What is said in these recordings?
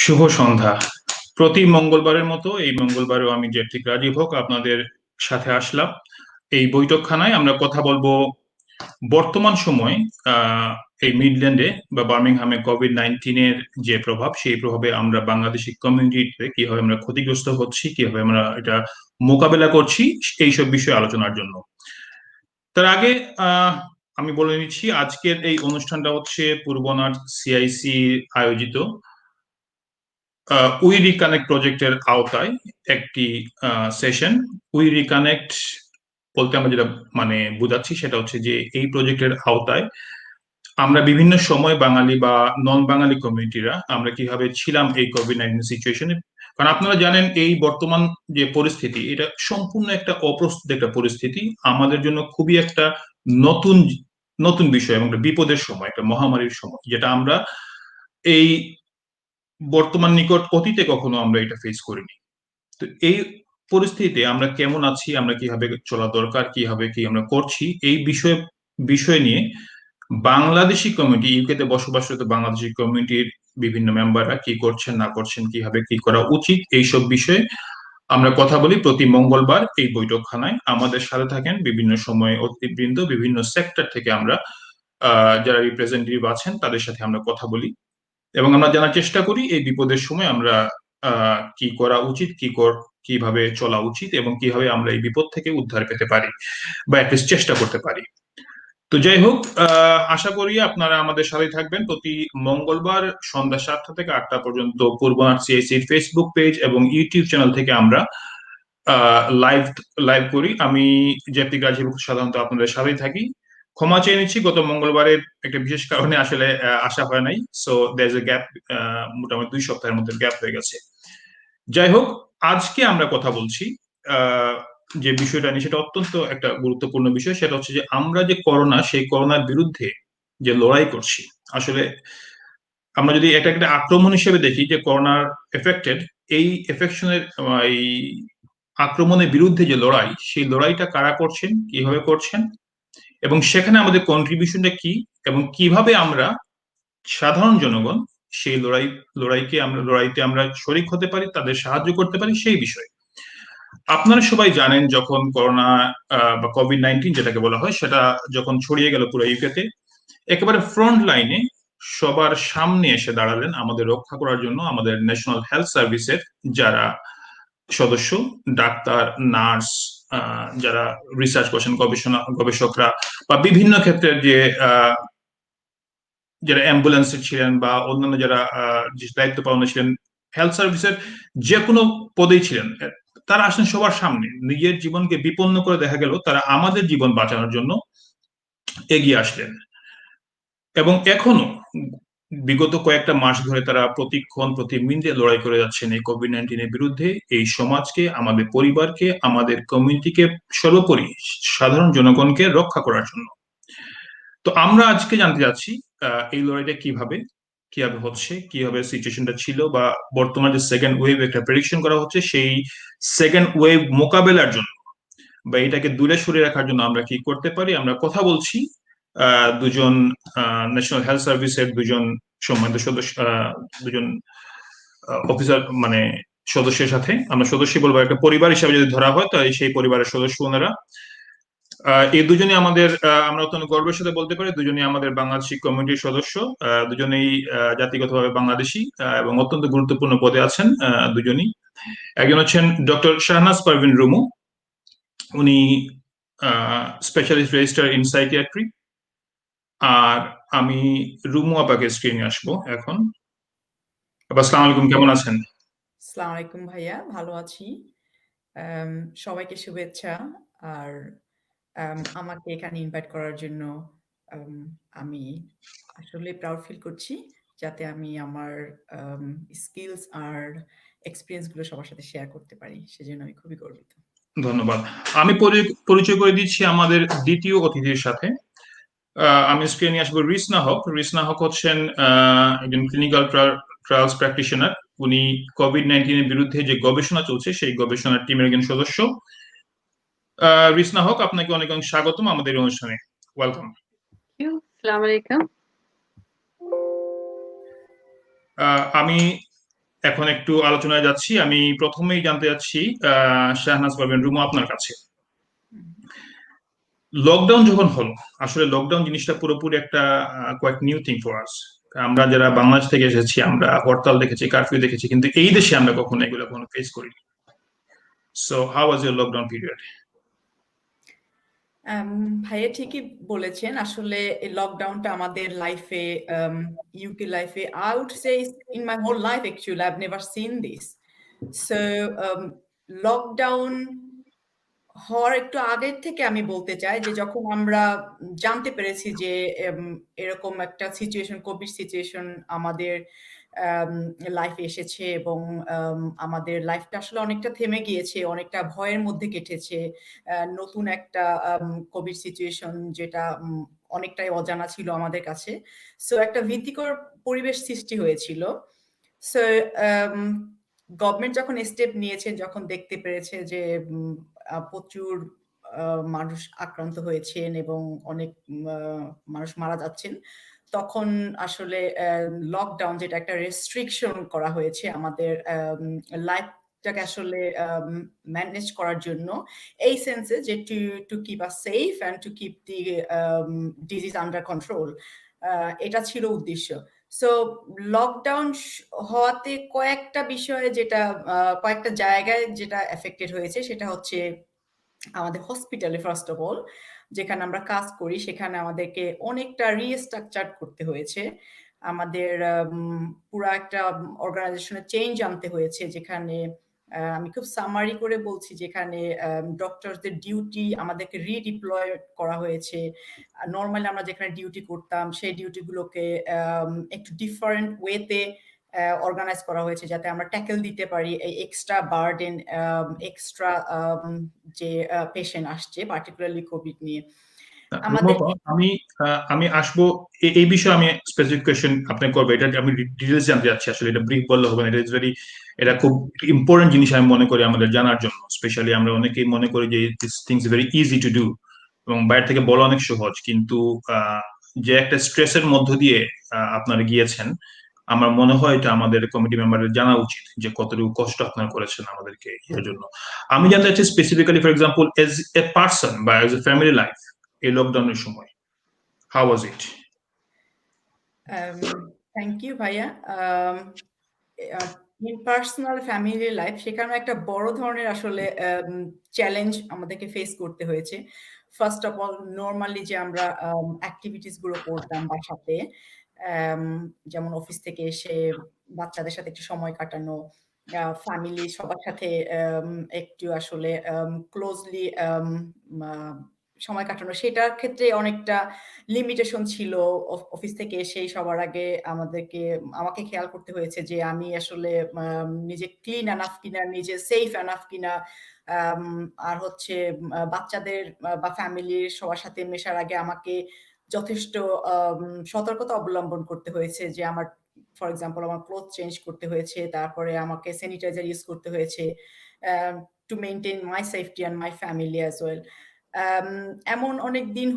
শুভ সন্ধ্যা। প্রতি মঙ্গলবারের মতো এই মঙ্গলবারেও আমি জেফরিক রাজীব হোক আপনাদের সাথে আসলাম। এই বৈঠকখানায় আমরা কথা বলবো বর্তমান সময় এই মিডল্যান্ডে বা বার্মিংহামে কোভিড-19 যে প্রভাব, সেই প্রভাবে আমরা বাংলাদেশি কমিউনিটিতে কিভাবে আমরা ক্ষতিগ্রস্ত হচ্ছি, কিভাবে আমরা এটা মোকাবেলা করছি, এইসব বিষয়ে আলোচনার জন্য। তার আগে আমি বলে নিচ্ছি, আজকের এই অনুষ্ঠানটা হচ্ছে পূর্বনার সিআইসি আয়োজিত উই রিকানেক্ট প্রজেক্টের আওতায় একটি সেশন। উই রিকানেক্ট বলতে আমরা যেটা বোঝাচ্ছি সেটা হচ্ছে যে এই প্রজেক্টের আওতায় আমরা বিভিন্ন সময় বাঙালি বা নন বাঙালি কমিউনিটিরা আমরা কিভাবে ছিলাম এই কোভিড-19 সিচুয়েশনে। কারণ আপনারা জানেন এই বর্তমান যে পরিস্থিতি, এটা সম্পূর্ণ একটা অপ্রস্তুত একটা পরিস্থিতি, আমাদের জন্য খুবই একটা নতুন নতুন বিষয় এবং একটা বিপদের সময়, একটা মহামারীর সময়, যেটা আমরা এই বর্তমান নিকট অতীতে কখনো আমরা এটা ফেস করিনি। তো এই পরিস্থিতিতে আমরা কেমন আছি, আমরা কিভাবে চলা দরকার, কিভাবে কি আমরা করছি, এই বিষয় নিয়ে বাংলাদেশি কমিউনিটি, ইউকেতে বসবাসরত বাংলাদেশি কমিউনিটির বিভিন্ন মেম্বাররা কি করছেন না করছেন, কিভাবে কি করা উচিত, এইসব বিষয়ে আমরা কথা বলি প্রতি মঙ্গলবার এই বৈঠকখানায়। আমাদের সাথে থাকেন বিভিন্ন সময়ে অতিথিবৃন্দ, বিভিন্ন সেক্টর থেকে আমরা যারা রিপ্রেজেন্টেটিভ আছেন তাদের সাথে আমরা কথা বলি এবং আমরা জানার চেষ্টা করি এই বিপদের সময় আমরা কি করা উচিত, কিভাবে চলা উচিত এবং কিভাবে আমরা এই বিপদ থেকে উদ্ধার পেতে পারি বা অ্যাটলিস্ট চেষ্টা করতে পারি। তো যাই হোক, আশা করি আপনারা আমাদের সাথে থাকবেন। প্রতি মঙ্গলবার সন্ধ্যা 7টা থেকে 8টা পর্যন্ত পূর্বনার সিআইসির ফেসবুক পেজ এবং ইউটিউব চ্যানেল থেকে আমরা লাইভ লাইভ করি। আমি জেফরিক রাজীব সাধারণত আপনাদের সাথেই থাকি। ক্ষমা চেয়ে নিচ্ছি, গত মঙ্গলবারের একটা বিশেষ কারণে আসলে আসা হয় নাই, so there is a gap, মোটামুটি 2 সপ্তাহের মধ্যে গ্যাপ হয়ে গেছে। যাই হোক, আজকে আমরা কথা বলছি যে বিষয়টা নিয়ে, সেটা অত্যন্ত একটা গুরুত্বপূর্ণ বিষয়। সেটা হচ্ছে যে আমরা যে করোনা, সেই করোনার বিরুদ্ধে যে লড়াই করছি, আসলে আমরা যদি এটা একটা আক্রমণ হিসেবে দেখি যে করোনার এফেক্টেড, এই এফেকশনের এই আক্রমণের বিরুদ্ধে যে লড়াই, সেই লড়াইটা কারা করছেন, কিভাবে করছেন এবং সেখানে আমাদের কন্ট্রিবিউশনটা কি এবং কিভাবে আমরা সাধারণ জনগণ সেই লড়াইতে আমরা শরিক হতে পারি, তাদের সাহায্য করতে পারি, সেই বিষয়ে। আপনারা সবাই জানেন যখন করোনা বা কোভিড-19 যেটাকে বলা হয়, সেটা যখন ছড়িয়ে গেল পুরো ইউকেতে, একেবারে ফ্রন্ট লাইনে সবার সামনে এসে দাঁড়ালেন আমাদের রক্ষা করার জন্য আমাদের ন্যাশনাল হেলথ সার্ভিসের যারা সদস্য, ডাক্তার, নার্স, যারা রিসার্চ করছেন, গবেষকরা, বা বিভিন্ন ক্ষেত্রের যে যারা অ্যাম্বুলেন্সে ছিলেন বা অন্যান্য যারা দায়িত্ব পালনে ছিলেন, হেলথ সার্ভিসের যে কোনো পদেই ছিলেন, তারা আসেন সবার সামনে। নিজের জীবনকে বিপন্ন করে দেখা গেল তারা আমাদের জীবন বাঁচানোর জন্য এগিয়ে আসলেন। এবং এখনো বিগত কয়েকটা মাস ধরে তারা প্রতিক্ষণ প্রতি মিনিটে লড়াই করে যাচ্ছেন এই কোভিড-19 বিরুদ্ধে, এই সমাজকে, আমাদের পরিবারকে, আমাদের কমিউনিটিকে, সর্বোপরি সাধারণ জনগণকে রক্ষা করার জন্য। তো আমরা আজকে জানতে যাচ্ছি এই লড়াইটা কিভাবে কিভাবে হচ্ছে, কিভাবে সিচুয়েশনটা ছিল, বা বর্তমানে যে সেকেন্ড ওয়েভ একটা প্রেডিকশন করা হচ্ছে, সেই সেকেন্ড ওয়েভ মোকাবেলার জন্য বা এটাকে দূরে সরিয়ে রাখার জন্য আমরা কি করতে পারি। আমরা কথা বলছি দুজন ন্যাশনাল হেলথ সার্ভিসের দুজন সম্মানিত সদস্য, দুজন অফিসার, সদস্যের সাথে। আমরা সদস্য বলবো, একটা পরিবার হিসাবে যদি ধরা হয় তাহলে সেই পরিবারের সদস্য ওনারা। এই দুজনই আমাদের, আমরা অত্যন্ত গর্বের সাথে বলতে পারি, দুজনই আমাদের বাংলাদেশি কমিউনিটির সদস্য। দুজনেই জাতিগতভাবে বাংলাদেশি এবং অত্যন্ত গুরুত্বপূর্ণ পদে আছেন দুজনই। একজন হচ্ছেন ডক্টর শাহনাজ পারভিন রুমু, উনি স্পেশালিস্ট রেজিস্ট্রার ইন সাইকিয়াট্রি। আর আমি রুমু আপাকে স্ক্রিনে আসবো এখন। আসসালামু আলাইকুম, কেমন আছেন? আসসালামু আলাইকুম ভাইয়া, ভালো আছি। সবাইকে শুভেচ্ছা। আর আমাকে এখানে ইনভাইট করার জন্য আমি আসলে প্রাউড ফিল করছি, যাতে আমি আমার স্কিলস আর এক্সপেরিয়েন্স গুলো সবার সাথে শেয়ার করতে পারি। সেজন্য আমি খুবই গর্বিত। ধন্যবাদ। আমি পরিচয় করে দিচ্ছি আমাদের দ্বিতীয় অতিথির সাথে। আমি স্ক্রিনে আসবো রিসনা হক। রিসনা হক হচ্ছেন একজন ক্লিনিক্যাল ট্রায়ালস প্র্যাকটিশনার। উনি কোভিড-19 বিরুদ্ধে যে গবেষণা চলছে সেই গবেষণার টিমের একজন সদস্য। রিসনা হক, আপনাকে অনেক অনেক স্বাগতম আমাদের অনুষ্ঠানে। ওয়েলকাম। আসসালামু আলাইকুম। আমি এখন একটু আলোচনায় যাচ্ছি। আমি প্রথমেই জানতে চাচ্ছি, শাহনাজ পারবেন রুমা, আপনার কাছে হুম। লকডাউন যখন হলো, আসলে লকডাউন জিনিসটা পুরোপুরি একটা quite new thing for us. আমরা যারা বাংলাদেশ থেকে এসেছি, আমরা হরতাল দেখেছি, কারফিউ দেখেছি, কিন্তু এই দেশে আমরা কখনো এগুলো কোনো ফেস করিনি। So how was your lockdown period? আম ভাইয়া ঠিকই বলেছেন। আসলে এই লকডাউনটা আমাদের লাইফে ইউকে লাইফে I would say in my whole life actually I've never seen this. So lockdown হওয়ার একটু আগের থেকে আমি বলতে চাই যে যখন আমরা জানতে পেরেছি যে এম এরকম একটা সিচুয়েশন, কোভিড সিচুয়েশন আমাদের আম লাইফে এসেছে এবং আমাদের লাইফটা আসলে অনেকটা থেমে গিয়েছে, অনেকটা ভয়ের মধ্যে কেটেছে। নতুন একটা কোভিড সিচুয়েশন যেটা অনেকটাই অজানা ছিল আমাদের কাছে। সো একটা ভীতিকর পরিবেশ সৃষ্টি হয়েছিল। সো আম গভর্নমেন্ট যখন স্টেপ নিয়েছে, যখন দেখতে পেরেছে যে উম প্রচুর আ মানুষ আক্রান্ত হয়েছেন এবং অনেক আ মানুষ মারা যাচ্ছেন। তখন আসলে লকডাউন যেটা একটা রেস্ট্রিকশন করা হয়েছে আমাদের লাইফটাকে আসলে ম্যানেজ করার জন্য। এই সেন্সে যে to keep us safe and to keep the disease under control. এটা ছিল উদ্দেশ্য। সো লকডাউন হওয়াতে কয়েকটা বিষয়ে যেটা কয়েকটা জায়গায় যেটা এফেক্টেড হয়েছে সেটা হচ্ছে আমাদের হসপিটালে ফার্স্ট অফ অল যেখানে আমরা কাজ করি সেখানে আমাদেরকে অনেকটা রিস্ট্রাকচার করতে হয়েছে। আমাদের পুরা একটা অর্গানাইজেশনে চেঞ্জ আনতে হয়েছে যেখানে আমি খুব সামারি করে বলছি যেখানে ডক্টরসদের ডিউটি আমাদেরকে রিডিপ্লয় করা হয়েছে। নরমালি আমরা যেখানে ডিউটি করতাম সেই ডিউটিগুলোকে একটু ডিফারেন্ট ওয়েতে অর্গানাইজ করা হয়েছে যাতে আমরা ট্যাকেল দিতে পারি এই এক্সট্রা বার্ডেন, এক্সট্রা যে পেশেন্ট আসছে পার্টিকুলারলি কোভিড নিয়ে। আমাদের রুমা, আমি আমি আসবো এই বিষয়ে। আমি স্পেসিফিক কোয়েশ্চেন আপনি করবো, এটা আমি ডিটেলস জানতে চাচ্ছি। আসলে এটা ব্রিফ বললে হবে না, এটা ইজ ভেরি, এটা খুব ইম্পর্টেন্ট জিনিস আমি মনে করি আমাদের জানার জন্য। স্পেশালি আমরা অনেকেই মনে করি যে this things very easy to do এবং বাইরে থেকে বলা অনেক সহজ, কিন্তু আহ, যে একটা স্ট্রেসের মধ্য দিয়ে আপনারা গিয়েছেন, আমার মনে হয় এটা আমাদের কমিটি মেম্বারের জানা উচিত যে কতটুকু কষ্ট আপনারা করেছেন আমাদেরকে এর জন্য। আমি জানতে চাচ্ছি specifically, for example, as a person বা এজ এ ফ্যামিলি লাইফ এই লকডাউনের সময়, how was it? Thank you ভাইয়া। Um uh in personal family life সেখানেও একটা বড় ধরনের আসলে চ্যালেঞ্জ আমাদেরকে ফেস করতে হয়েছে। ফার্স্ট অফ অল নরমালি যে আমরা এক্টিভিটিস গুলো করতাম বাসাতে, অ্যাম যেমন অফিস থেকে এসে বাচ্চাদের সাথে একটু সময় কাটানো, ফ্যামিলি সবার সাথে একটু আসলে ক্লোজলি মা সময় কাটানো। সেটার ক্ষেত্রে অনেকটা লিমিটেশন ছিল। অফিস থেকে এসেই সবার আগে আমাকে খেয়াল করতে হয়েছে যে আমি আসলে নিজে ক্লিন এনাফ কিনা, নিজে সেফ এনাফ কিনা। আম আর হচ্ছে বাচ্চাদের বা ফ্যামিলির সবার সাথে মেশার আগে আমাকে যথেষ্ট আম সতর্কতা অবলম্বন করতে হয়েছে যে ফর এক্সাম্পল আমার ক্লথ চেঞ্জ করতে হয়েছে। তারপরে আমাকে স্যানিটাইজার ইউস করতে হয়েছে। To maintain my safety and my family as well. আম এমন অনেক দিন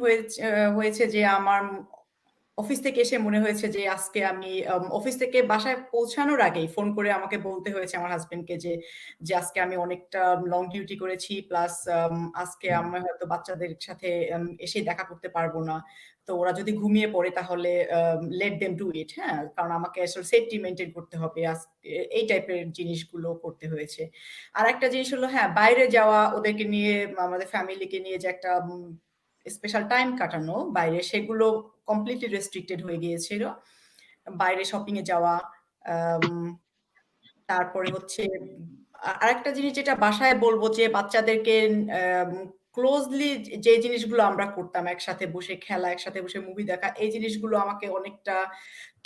হয়েছে যে আমার অফিস থেকে এসে মনে হয়েছে যে আজকে আমি অফিস থেকে বাসায় পৌঁছানোর আগেই ফোন করে আমাকে বলতে হয়েছে আমার হাসব্যান্ডকে যে আজকে আমি অনেকটা লং ডিউটি করেছি। প্লাস আজকে আমি হয়তো বাচ্চাদের সাথে এসে দেখা করতে পারবো না। তো ওরা যদি ঘুমিয়ে পড়ে তাহলে লেট দেম ডু ইট, হ্যাঁ? কারণ আমাকে আসলে সেফটি মেইনটেইন করতে হবে। এই টাইপের জিনিসগুলো করতে হয়েছে। আরেকটা জিনিস হলো হ্যাঁ, বাইরে যাওয়া ওদেরকে নিয়ে আমাদের ফ্যামিলিকে নিয়ে যে একটা স্পেশাল টাইম কাটানো বাইরে সেগুলো কমপ্লিটলি রেস্ট্রিক্টেড হয়ে গিয়েছিল। বাইরে শপিং এ যাওয়া, আম তারপরে হচ্ছে আরেকটা জিনিস যেটা বাসায় বলব যে বাচ্চাদেরকে আম ক্লোজলি যে জিনিসগুলো আমরা করতাম একসাথে বসে খেলা, একসাথে বসে মুভি দেখা, এই জিনিসগুলো আমাকে অনেকটা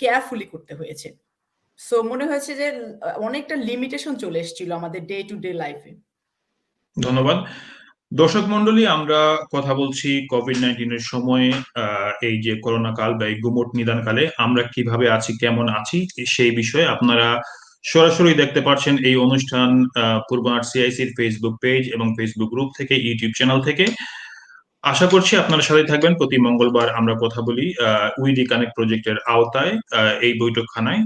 কেয়ারফুলি করতে হয়েছে। সো মনে হয়েছে যে অনেকটা লিমিটেশন চলে এসেছিল আমাদের ডে টু ডে লাইফ এ। ধন্যবাদ। দর্শক মন্ডলী, আমরা কথা বলছি কোভিড-19 এর সময়ে, এই যে করোনা কাল বা এই গুমট নিদান কালে আমরা কিভাবে আছি, কেমন আছি, সেই বিষয়ে আপনারা সরাসরি দেখতে পাচ্ছেন এই অনুষ্ঠান পূর্বনাট সিআইসির ফেসবুক পেজ এবং ফেসবুক গ্রুপ থেকে, ইউটিউব চ্যানেল থেকে। আশা করছি আপনারা সাথে থাকবেন। প্রতি মঙ্গলবার আমরা কথা বলি উই রিকানেক্ট প্রজেক্টের আওতায় এই বৈঠকখানায়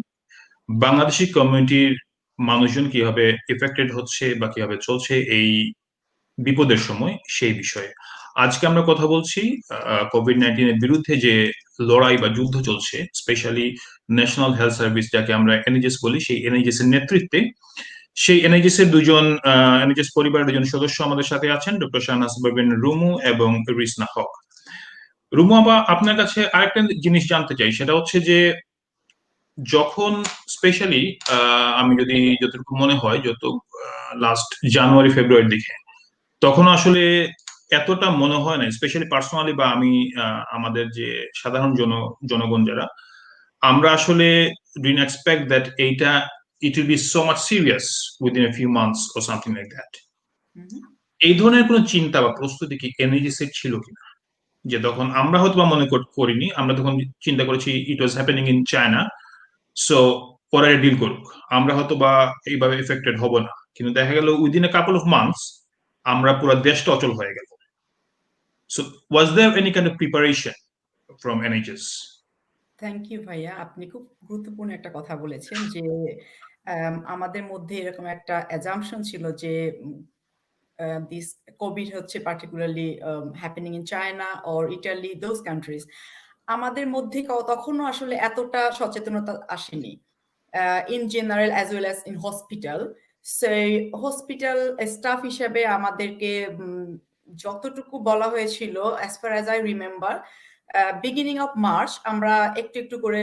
বাংলাদেশি কমিউনিটির মানুষজন কিভাবে এফেক্টেড হচ্ছে বা কিভাবে চলছে এই বিপদের সময় সেই বিষয়ে। আজকে আমরা কথা বলছি কোভিড-19 এর বিরুদ্ধে যে লড়াই বা যুদ্ধ চলছে, স্পেশালি ন্যাশনাল হেলথ সার্ভিস যাকে আমরা এনএইচএস বলি, সেই এনএইচএস এর নেতৃত্বে সেই এনএইচএস এর দুজন এনএইচএস পরিবারের দুজন সদস্য আমাদের সাথে আছেন, ডক্টর শাহনাজ পারভীন রুমু এবং রিসনা হক। রুমু আপা, আপনার কাছে আরেকটা জিনিস জানতে চাই, সেটা হচ্ছে যে যখন স্পেশালি আমি যদি যতটুকু মনে হয়, যত লাস্ট জানুয়ারি ফেব্রুয়ারির দিকে, তখন আসলে এতটা মনে হয় না, স্পেশালি পার্সোনালি বা আমি আমাদের যে সাধারণ জনগণ যারা, আমরা আসলে ডিডন্ট এক্সপেক্ট দ্যাট এইটা it will be so much serious within a few months or something like that. এই ধরনের কোনো চিন্তা বা প্রস্তুতি কি এনএইচএস ছিল কিনা? যে তখন আমরা হয়তো বা মনে করিনি, আমরা তখন চিন্তা করেছি it was happening in China, so ওরা ডিল করুক, আমরা হয়তো বা এইভাবে এফেক্টেড হব না। কিন্তু দেখা গেল within a couple of months আমরা পুরো দেশটা অচল হয়ে গেল। So was there any kind of preparation from NHS? Thank you ভাইয়া। আপনি খুব গুরুত্বপূর্ণ একটা কথা বলেছেন যে আমাদের মধ্যে এরকম একটা অ্যাজাম্পশন ছিল যে this COVID হচ্ছে particularly happening in China or Italy, those countries. আমাদের মধ্যে তখনও আসলে এতটা সচেতনতা আসেনি। In general as well as in hospital. সেই হসপিটাল স্টাফ হিসেবে আমাদেরকে যতটুকু বলা হয়েছিল as far as I remember, beginning of March আমরা একটু, একটু করে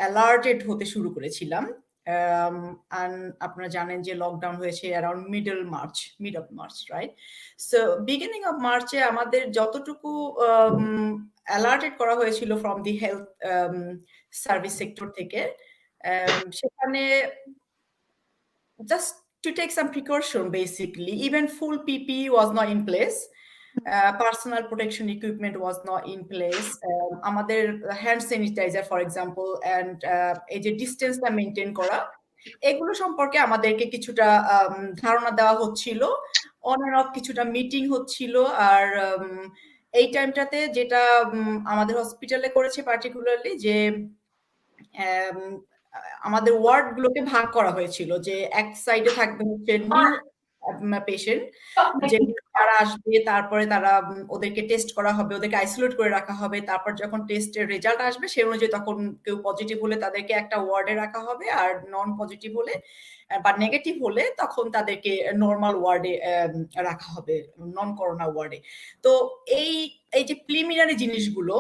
অ্যালার্টেড হতে শুরু করেছিলাম। and আপনারা জানেন যে লকডাউন হয়েছে around mid of March, right? So beginning of March এ আমাদের যতটুকু অ্যালার্টেড করা হয়েছিল from the health service sector থেকে, সেখানে just to take some precaution basically, even full PPE was not in place. Personal protection equipment was not in place. আমাদের hand sanitiser for example and এই যে ডিস্টেন্সটা maintain করা, এগুলো সম্পর্কে আমাদেরকে কিছুটা ধারণা দেওয়া হচ্ছিল, অন অ্যান্ড অফ কিছুটা মিটিং হচ্ছিল। আর এই টাইমটাতে যেটা আমাদের হসপিটালে করেছে পার্টিকুলারলি যে আমাদের ওয়ার্ডগুলোকে ভাগ করা হয়েছিল, যে এক সাইডে থাকবে হচ্ছে নিউ পেশেন্ট, যে তারা আসবে, তারপরে তারা ওদেরকে টেস্ট করা হবে, ওদেরকে আইসোলেট করে রাখা হবে, তারপর যখন টেস্টের রেজাল্ট আসবে সেই অনুযায়ী তখন কেউ পজিটিভ হলে তাদেরকে একটা ওয়ার্ডে রাখা হবে, আর নন পজিটিভ হলে বা নেগেটিভ হলে তখন তাদেরকে নর্মাল ওয়ার্ডে রাখা হবে, নন করোনা ওয়ার্ডে। তো এই এই যে প্রিলিমিনারি জিনিসগুলো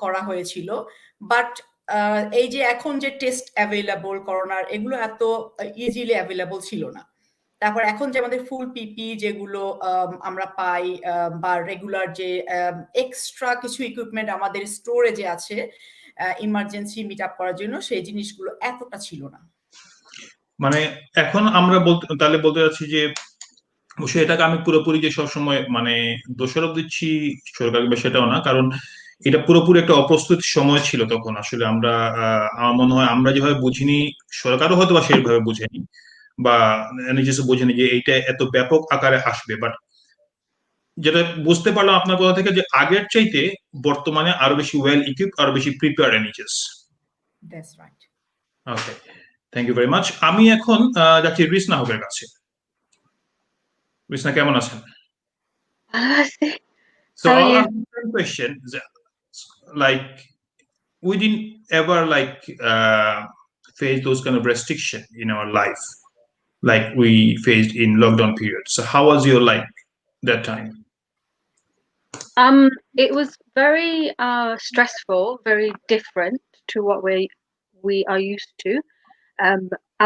করা হয়েছিল, বাট এই যে এখন যে টেস্ট অ্যাভেলেবল করোনার, এগুলো এত ইজিলি অ্যাভেলেবল ছিল না। তারপর এখন যে আমাদের ফুল পিপি যেগুলো আমরা পাই, বা রেগুলার যে এক্সট্রা কিছু ইকুইপমেন্ট আমাদের স্টোরেজে আছে ইমার্জেন্সি মিট আপ করার জন্য, সেই জিনিসগুলো এতটা ছিল না। মানে এখন আমরা তাহলে বলতে চাচ্ছি যে অবশ্যই এটাকে আমি পুরোপুরি যে সবসময় মানে দোষারোপ দিচ্ছি সরকারকে, সেটাও না, কারণ এটা পুরোপুরি একটা অপ্রস্তুত সময় ছিল তখন। আসলে আমরা আমার মনে হয় আমরা যেভাবে বুঝিনি, সরকারও হয়তো বা সেভাবে বুঝেনি, বা নিজেস বোঝেনি যে এইটা এত ব্যাপক আকারে আসবে। বাট যেটা বুঝতে পারলাম আপনার কথা থেকে, যে আগের চাইতে বর্তমানে আরো বেশি ওয়েল ইকুইপ, আরো বেশি prepare NHS. That's right. Okay, thank you very much. আমি এখন যাচ্ছি রিসনা হকের কাছে। রিসনা, কেমন আছেন? So How are I'll you? ask you one question. Like, we didn't ever face those kind of restriction in our life, like we faced in lockdown period. So how was your life that time? It was very stressful, very different to what we are used to.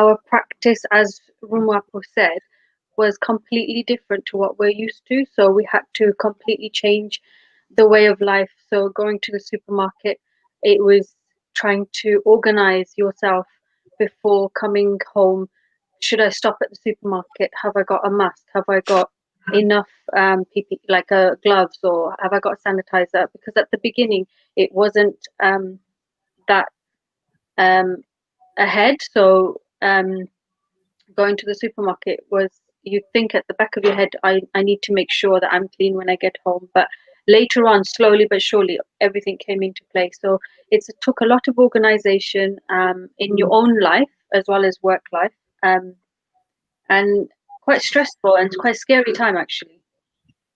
Our practice, as Rumwapo said, was completely different to what we're used to. So we had to completely change the way of life. So going to the supermarket, it was trying to organize yourself before coming home. Should I stop at the supermarket? Have I got a mask? Have I got enough PP, like gloves, or have I got a sanitizer? Because at the beginning, it wasn't that ahead. So going to the supermarket was, you think at the back of your head, I need to make sure that I'm clean when I get home. But later on, slowly but surely, everything came into place. So it took a lot of organization in your own life as well as work life. and quite stressful and quite scary time actually.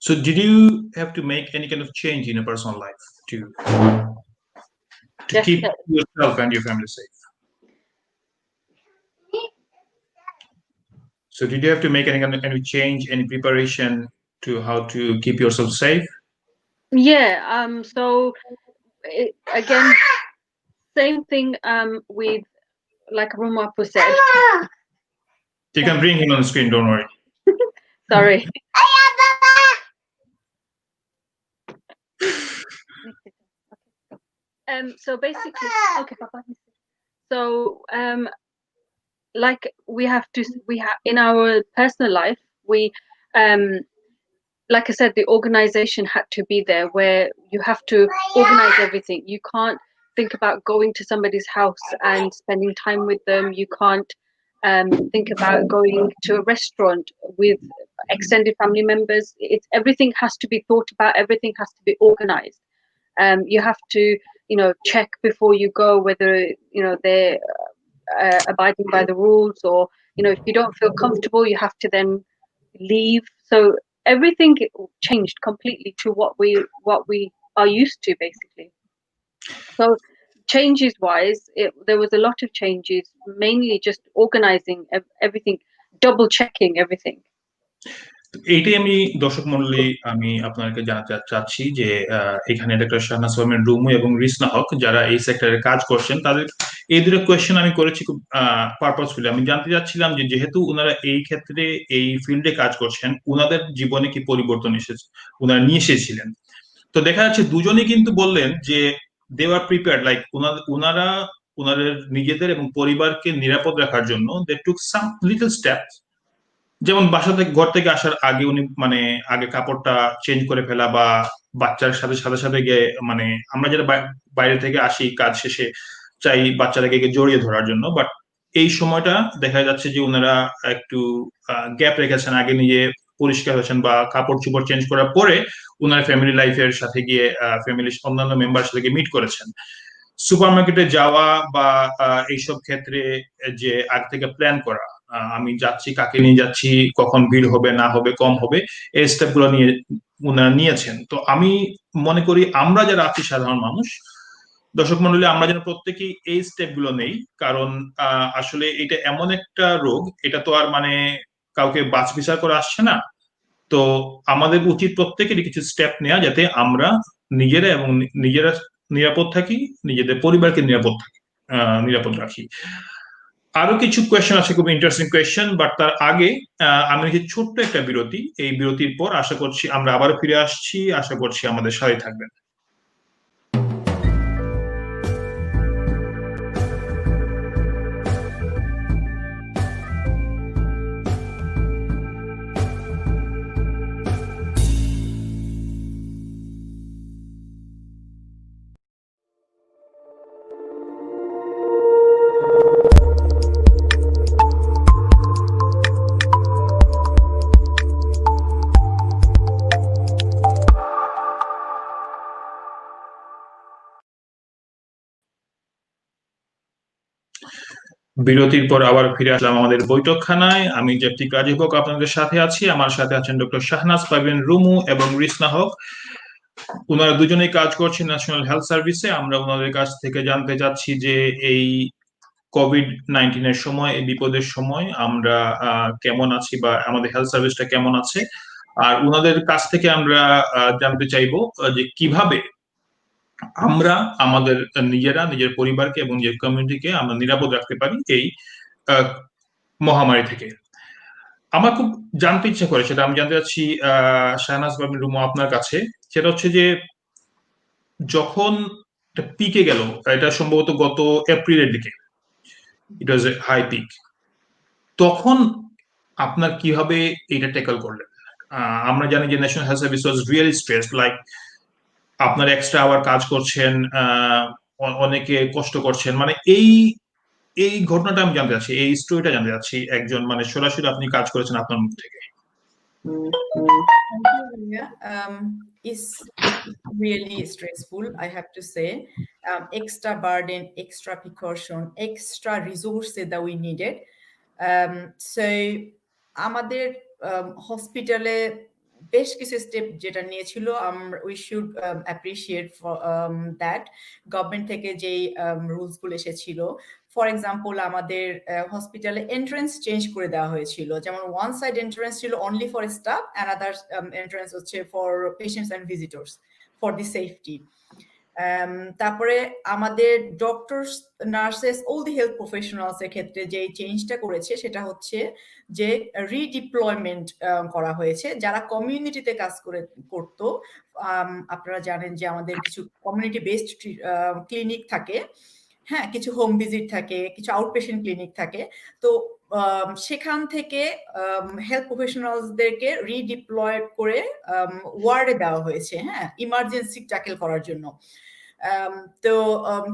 So did you have to make any kind of change in your personal life to Yes, keep yes. yourself and your family safe? So did you have to make any change, any preparation to how to keep yourself safe? Yeah, so again, same thing with like Rumapu said. You can bring him on the screen, don't worry. Sorry. So basically, okay, Papa. So like we have in our personal life, we like I said, the organization had to be there where you have to organize everything. You can't think about going to somebody's house and spending time with them. You can't think about going to a restaurant with extended family members. It's everything has to be thought about. Everything has to be organized. You have to, check before you go whether they're abiding by the rules, or if you don't feel comfortable, you have to then leave. So everything changed completely to what we are used to, basically. So changes wise, there was a lot of changes, mainly just organizing everything, double checking everything. এইটাই আমি দর্শক মণ্ডলী আমি আপনাকে জানাতে চাচ্ছি যে এখানে ডক্টর শাহনাজ ফারমিন রুমু এবং রিসনা হক যারা এই সেক্টরে কাজ করছেন তাদের এই দুটো কোয়েশ্চেন আমি করেছি খুব পারপাসফুলি। আমি জানতে চাচ্ছিলাম যে যেহেতু ওনারা এই ক্ষেত্রে এই ফিল্ডে কাজ করছেন, ওনাদের জীবনে কি পরিবর্তন এসেছে, ওনারা নিয়ে এসেছিলেন। তো দেখা যাচ্ছে দুজনেই কিন্তু বললেন যে দে আর প্রিপেয়ার্ড, লাইক ওনারা ওনাদের নিজেদের এবং পরিবারকে নিরাপদ রাখার জন্য দে টুক সাম লিটল স্টেপস। যেমন বাসা থেকে ঘর থেকে আসার আগে উনি মানে আগে কাপড়টা চেঞ্জ করে ফেলা, বা বাচ্চার সাথে সাথে সাথে গিয়ে মানে আমরা যেটা বাইরে থেকে আসি কাজ শেষে চাই বাচ্চাটাকে গিয়ে জড়িয়ে ধরার জন্য, বাট এই সময়টা দেখা যাচ্ছে যে ওনারা একটু গ্যাপ রেখেছেন, আগে নিজে পরিষ্কার হয়েছেন বা কাপড় চোপড় চেঞ্জ করার পরে ওনার ফ্যামিলি লাইফের সাথে গিয়ে ফ্যামিলির অন্যান্য মেম্বার সাথে গিয়ে মিট করেছেন। সুপার মার্কেটে যাওয়া বা এইসব ক্ষেত্রে যে আগে থেকে প্ল্যান করা, আমি যাচ্ছি, কাকে নিয়ে যাচ্ছি, কখন ভিড় হবে না হবে কম হবে, এই স্টেপ গুলো নিয়ে ওনারা নিয়েছেন। তো আমি মনে করি আমরা যারা আছি সাধারণ মানুষ, দর্শক মন্ডলী, আমরা যেন প্রত্যেকেই এই স্টেপ গুলো নেই। কারণ আসলে এটা এমন একটা রোগ, এটা তো আর মানে কাউকে বাছ বিচার করে আসছে না। তো আমাদের উচিত প্রত্যেকেরই কিছু স্টেপ নেওয়া, যাতে আমরা নিজেরা এবং নিজেরা নিরাপদ থাকি, নিজেদের পরিবারকে নিরাপদ রাখি। আরো কিছু কোয়েশ্চেন আছে, খুব ইন্টারেস্টিং কোয়েশ্চেন, বাট তার আগে আমি যে ছোট্ট একটা বিরতি, এই বিরতির পর আশা করছি আমরা আবারও ফিরে আসছি। আশা করছি আমাদের সাথে থাকবেন। বিরতির পর আবার ফিরে আসলাম আমাদের বৈঠকখানায়। আমি জ্যাপ্তিক রাজীব হক আপনাদের সাথে আছি। আমার সাথে আছেন ডক্টর শাহনাজ পারভীন রুমু এবং রিসনা হক। ওনারা দুজনেই কাজ করছেন ন্যাশনাল হেলথ সার্ভিসে। আমরা ওনাদের কাছ থেকে জানতে চাচ্ছি যে এই কোভিড-19 এর সময়, এই বিপদের সময় আমরা কেমন আছি বা আমাদের হেলথ সার্ভিসটা কেমন আছে। আর ওনাদের কাছ থেকে আমরা জানতে চাইবো যে কিভাবে আমরা আমাদের নিজেরা নিজের পরিবারকে এবং নিজের কমিউনিটিকে আমরা নিরাপদ রাখতে পারি এই মহামারী থেকে। আমার খুব জানতে ইচ্ছা করে, সেটা আমি জানতে চাচ্ছি শাহনাজ পারভীন রুমু আপনার কাছে। সেটা হচ্ছে যে যখন পিকে গেল, এটা সম্ভবত গত এপ্রিলের দিকে, ইট ওয়াজ এ হাই পিক, তখন আপনার কিভাবে এটা ট্যাকল করলেন? আমরা জানি যে national health service was really stressed, like আপনার এক্সট্রা আওয়ার কাজ করছেন, অনেকে কষ্ট করছেন, মানে এই এই ঘটনাটা আমি জানতে চাচ্ছি, এই স্টোরিটা জানতে চাচ্ছি একজন মানে সরাসরি আপনি কাজ করেছেন আপনার মুখ থেকে। It's really stressful, I have to say. Extra burden, extra precaution, extra resources that we needed. So আমাদের হসপিটালে বেশ কিছু স্টেপ যেটা নিয়েছিল, we should appreciate that government থেকে যেই রুলসগুলো এসেছিল। ফর এক্সাম্পল, আমাদের হসপিটালে এন্ট্রেন্স চেঞ্জ করে দেওয়া হয়েছিল। যেমন ওয়ান সাইড এন্ট্রেন্স ছিল only for staff, and other entrance হচ্ছে for patients and visitors for the safety. তারপরে আমাদের doctors, nurses, all the health professionals এর ক্ষেত্রে যে চেঞ্জটা করেছে সেটা হচ্ছে যে রিডিপ্লয়মেন্ট করা হয়েছে। যারা কমিউনিটিতে কাজ করতো, আপনারা জানেন যে আমাদের কিছু কমিউনিটি বেসড ক্লিনিক থাকে, হ্যাঁ, কিছু হোম ভিজিট থাকে, কিছু আউটপেশেন্ট ক্লিনিক থাকে। তো সেখান থেকে হেলথ প্রফেশনালসদেরকে রিডিপ্লয় করে ওয়ার্ডে দেওয়া হয়েছে, হ্যাঁ, ইমার্জেন্সি ট্যাকেল করার জন্য। তো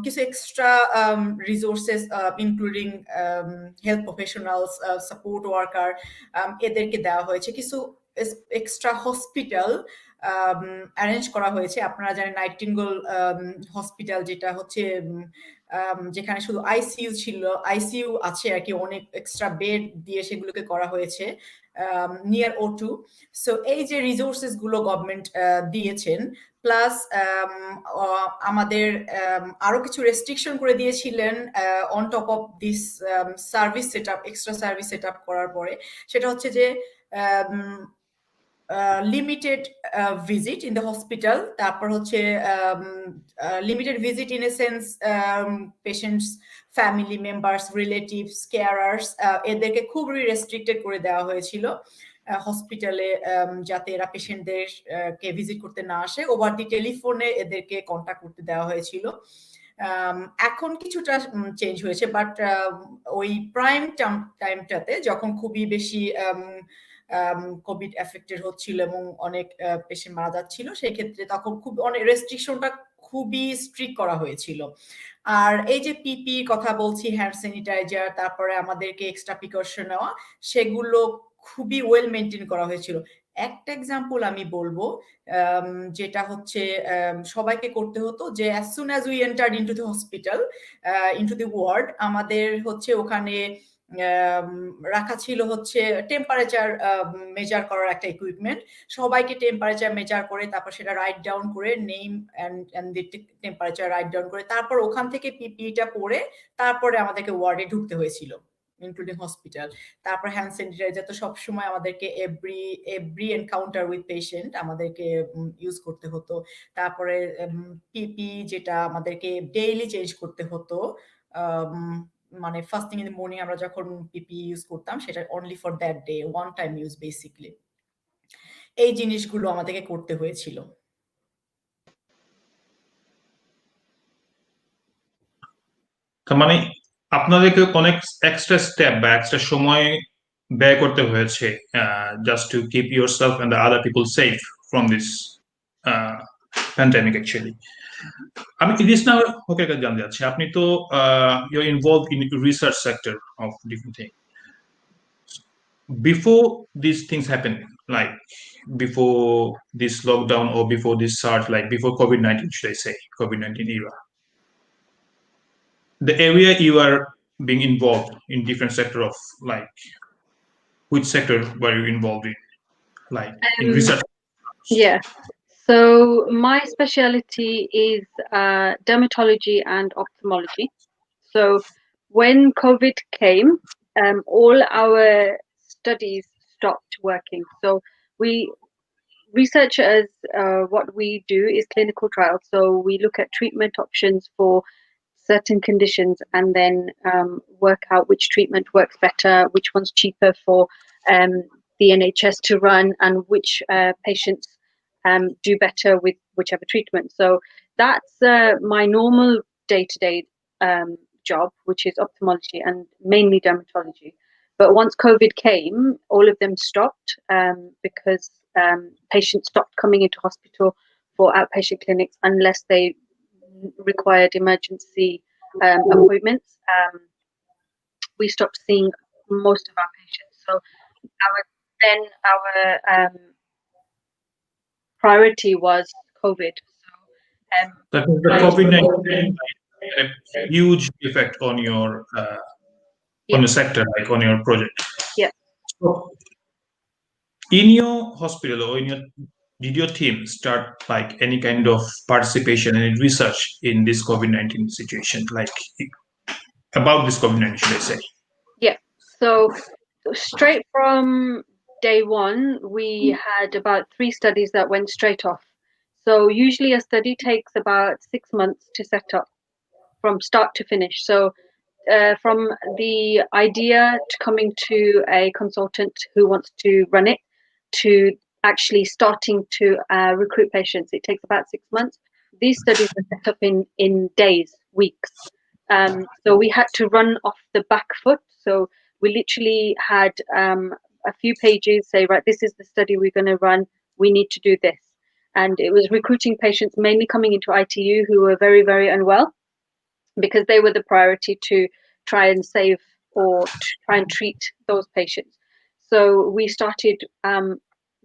কিছু extra resources including health professionals, support worker, এদেরকে দেওয়া হয়েছে। কিছু এক্সট্রা হসপিটাল অ্যারেঞ্জ করা হয়েছে। আপনারা জানেন নাইটিঙ্গেল হসপিটাল, যেটা হচ্ছে যেখানে শুধু আইসিইউ ছিল, আইসিইউ আছে আর কি, অনেক এক্সট্রা বেড দিয়ে সেগুলোকে করা হয়েছে নিয়ার O2। সো এই যে রিসোর্সেস গুলো গভর্নমেন্ট দিয়েছেন, প্লাস আমাদের আরো কিছু রেস্ট্রিকশন করে দিয়েছিলেন on top of this service setup, extra service setup করার পরে। সেটা হচ্ছে যে limited visit in the hospital, তারপর হচ্ছে limited visit in a sense patients, family members, relatives, carers, এদেরকে খুবই রেস্ট্রিক্টেড করে দেওয়া হয়েছিল হসপিটালে, যাতে এরা পেশেন্টদের কে ভিজিট করতে না আসে। ওভার দি টেলিফোনে এদেরকে কন্ট্যাক্ট করতে দেওয়া হয়েছিল। এখন কিছুটা চেঞ্জ হয়েছে, বাট ওই প্রাইম টাইমটাতে যখন খুবই বেশি কোভিড এফেক্টেড হচ্ছিল এবং অনেক পেশেন্ট মারা যাচ্ছিল, সেই ক্ষেত্রে তখন খুব অনেক রেস্ট্রিকশনটা খুবই স্ট্রিক্ট করা হয়েছিল। আর এই যে পিপি কথা বলছি, হ্যান্ড স্যানিটাইজার, তারপরে আমাদেরকে এক্সট্রা প্রিকশন নেওয়া, সেগুলো খুবই ওয়েল মেনটেন করা হয়েছিল। একটা এক্সাম্পল আমি বলবো, যেটা হচ্ছে সবাইকে করতে হতো যে as soon as we entered into the hospital, into the ward, আমাদের হচ্ছে ওখানে রাখা ছিল হচ্ছে টেম্পারেচার মেজার করার একটা ইকুইপমেন্ট। সবাইকে টেম্পারেচার মেজার করে তারপর সেটা রাইট ডাউন করে, name and the temperature write down করে, তারপর ওখান থেকে পিপিইটা পরে তারপরে আমাদেরকে ওয়ার্ডে ঢুকতে হয়েছিল, ইনক্লুডিং হসপিটাল। তারপর হ্যান্ড স্যানিটাইজার তো সবসময় আমাদেরকে এভরি এনকাউন্টার উইথ পেশেন্ট আমাদেরকে ইউজ করতে হতো। তারপরে পিপি যেটা আমাদেরকে ডেইলি চেঞ্জ করতে হতো, মানে first thing in the morning আমরা যখন পিপি ইউজ করতাম, সেটা only for that day, one time use basically. এই জিনিসগুলো আমাদেরকে করতে হয়েছিল। তার মানে আপনাদেরকে অনেক এক্সট্রা স্টেপ বা এক্সট্রা সময় ব্যয় করতে হয়েছে just to keep yourself and the other people safe from this pandemic actually. আমি ইদিস নাও ওকে জানতে চাচ্ছি, আপনি তো you are involve in research sector of different thing. Before these things happen, like before this lockdown or before this surge, like before COVID-19, should I say, COVID-19 era, the area you are being involved in different sector of, like, which sector were you involved in, like in research? Yeah. So my specialty is dermatology and ophthalmology. So when COVID came, all our studies stopped working. So we researchers, what we do is clinical trials. So we look at treatment options for certain conditions and then work out which treatment works better, which one's cheaper for the NHS to run, and which patients do better with whichever treatment. So that's my normal day-to-day job, which is ophthalmology and mainly dermatology. But once COVID came, all of them stopped because patients stopped coming into hospital for outpatient clinics unless they required emergency appointments. We stopped seeing most of our patients. So our priority was COVID. So That is the COVID-19 had a huge effect on your on your sector, like on your project. Yeah. So in your hospital or in your did your team start like any kind of participation in research in this COVID-19 situation, like about this COVID-19, should I say? Yeah. So straight from day one, we had about 3 studies that went straight off. So usually a study takes about 6 months to set up from start to finish. So from the idea to coming to a consultant who wants to run it to actually starting to recruit patients, it takes about 6 months. These studies were set up in days, weeks. So we had to run off the back foot. So we literally had a few pages say, right, this is the study we're going to run. We need to do this. And it was recruiting patients mainly coming into ITU who were very, very unwell, because they were the priority to try and save or to try and treat those patients. So we started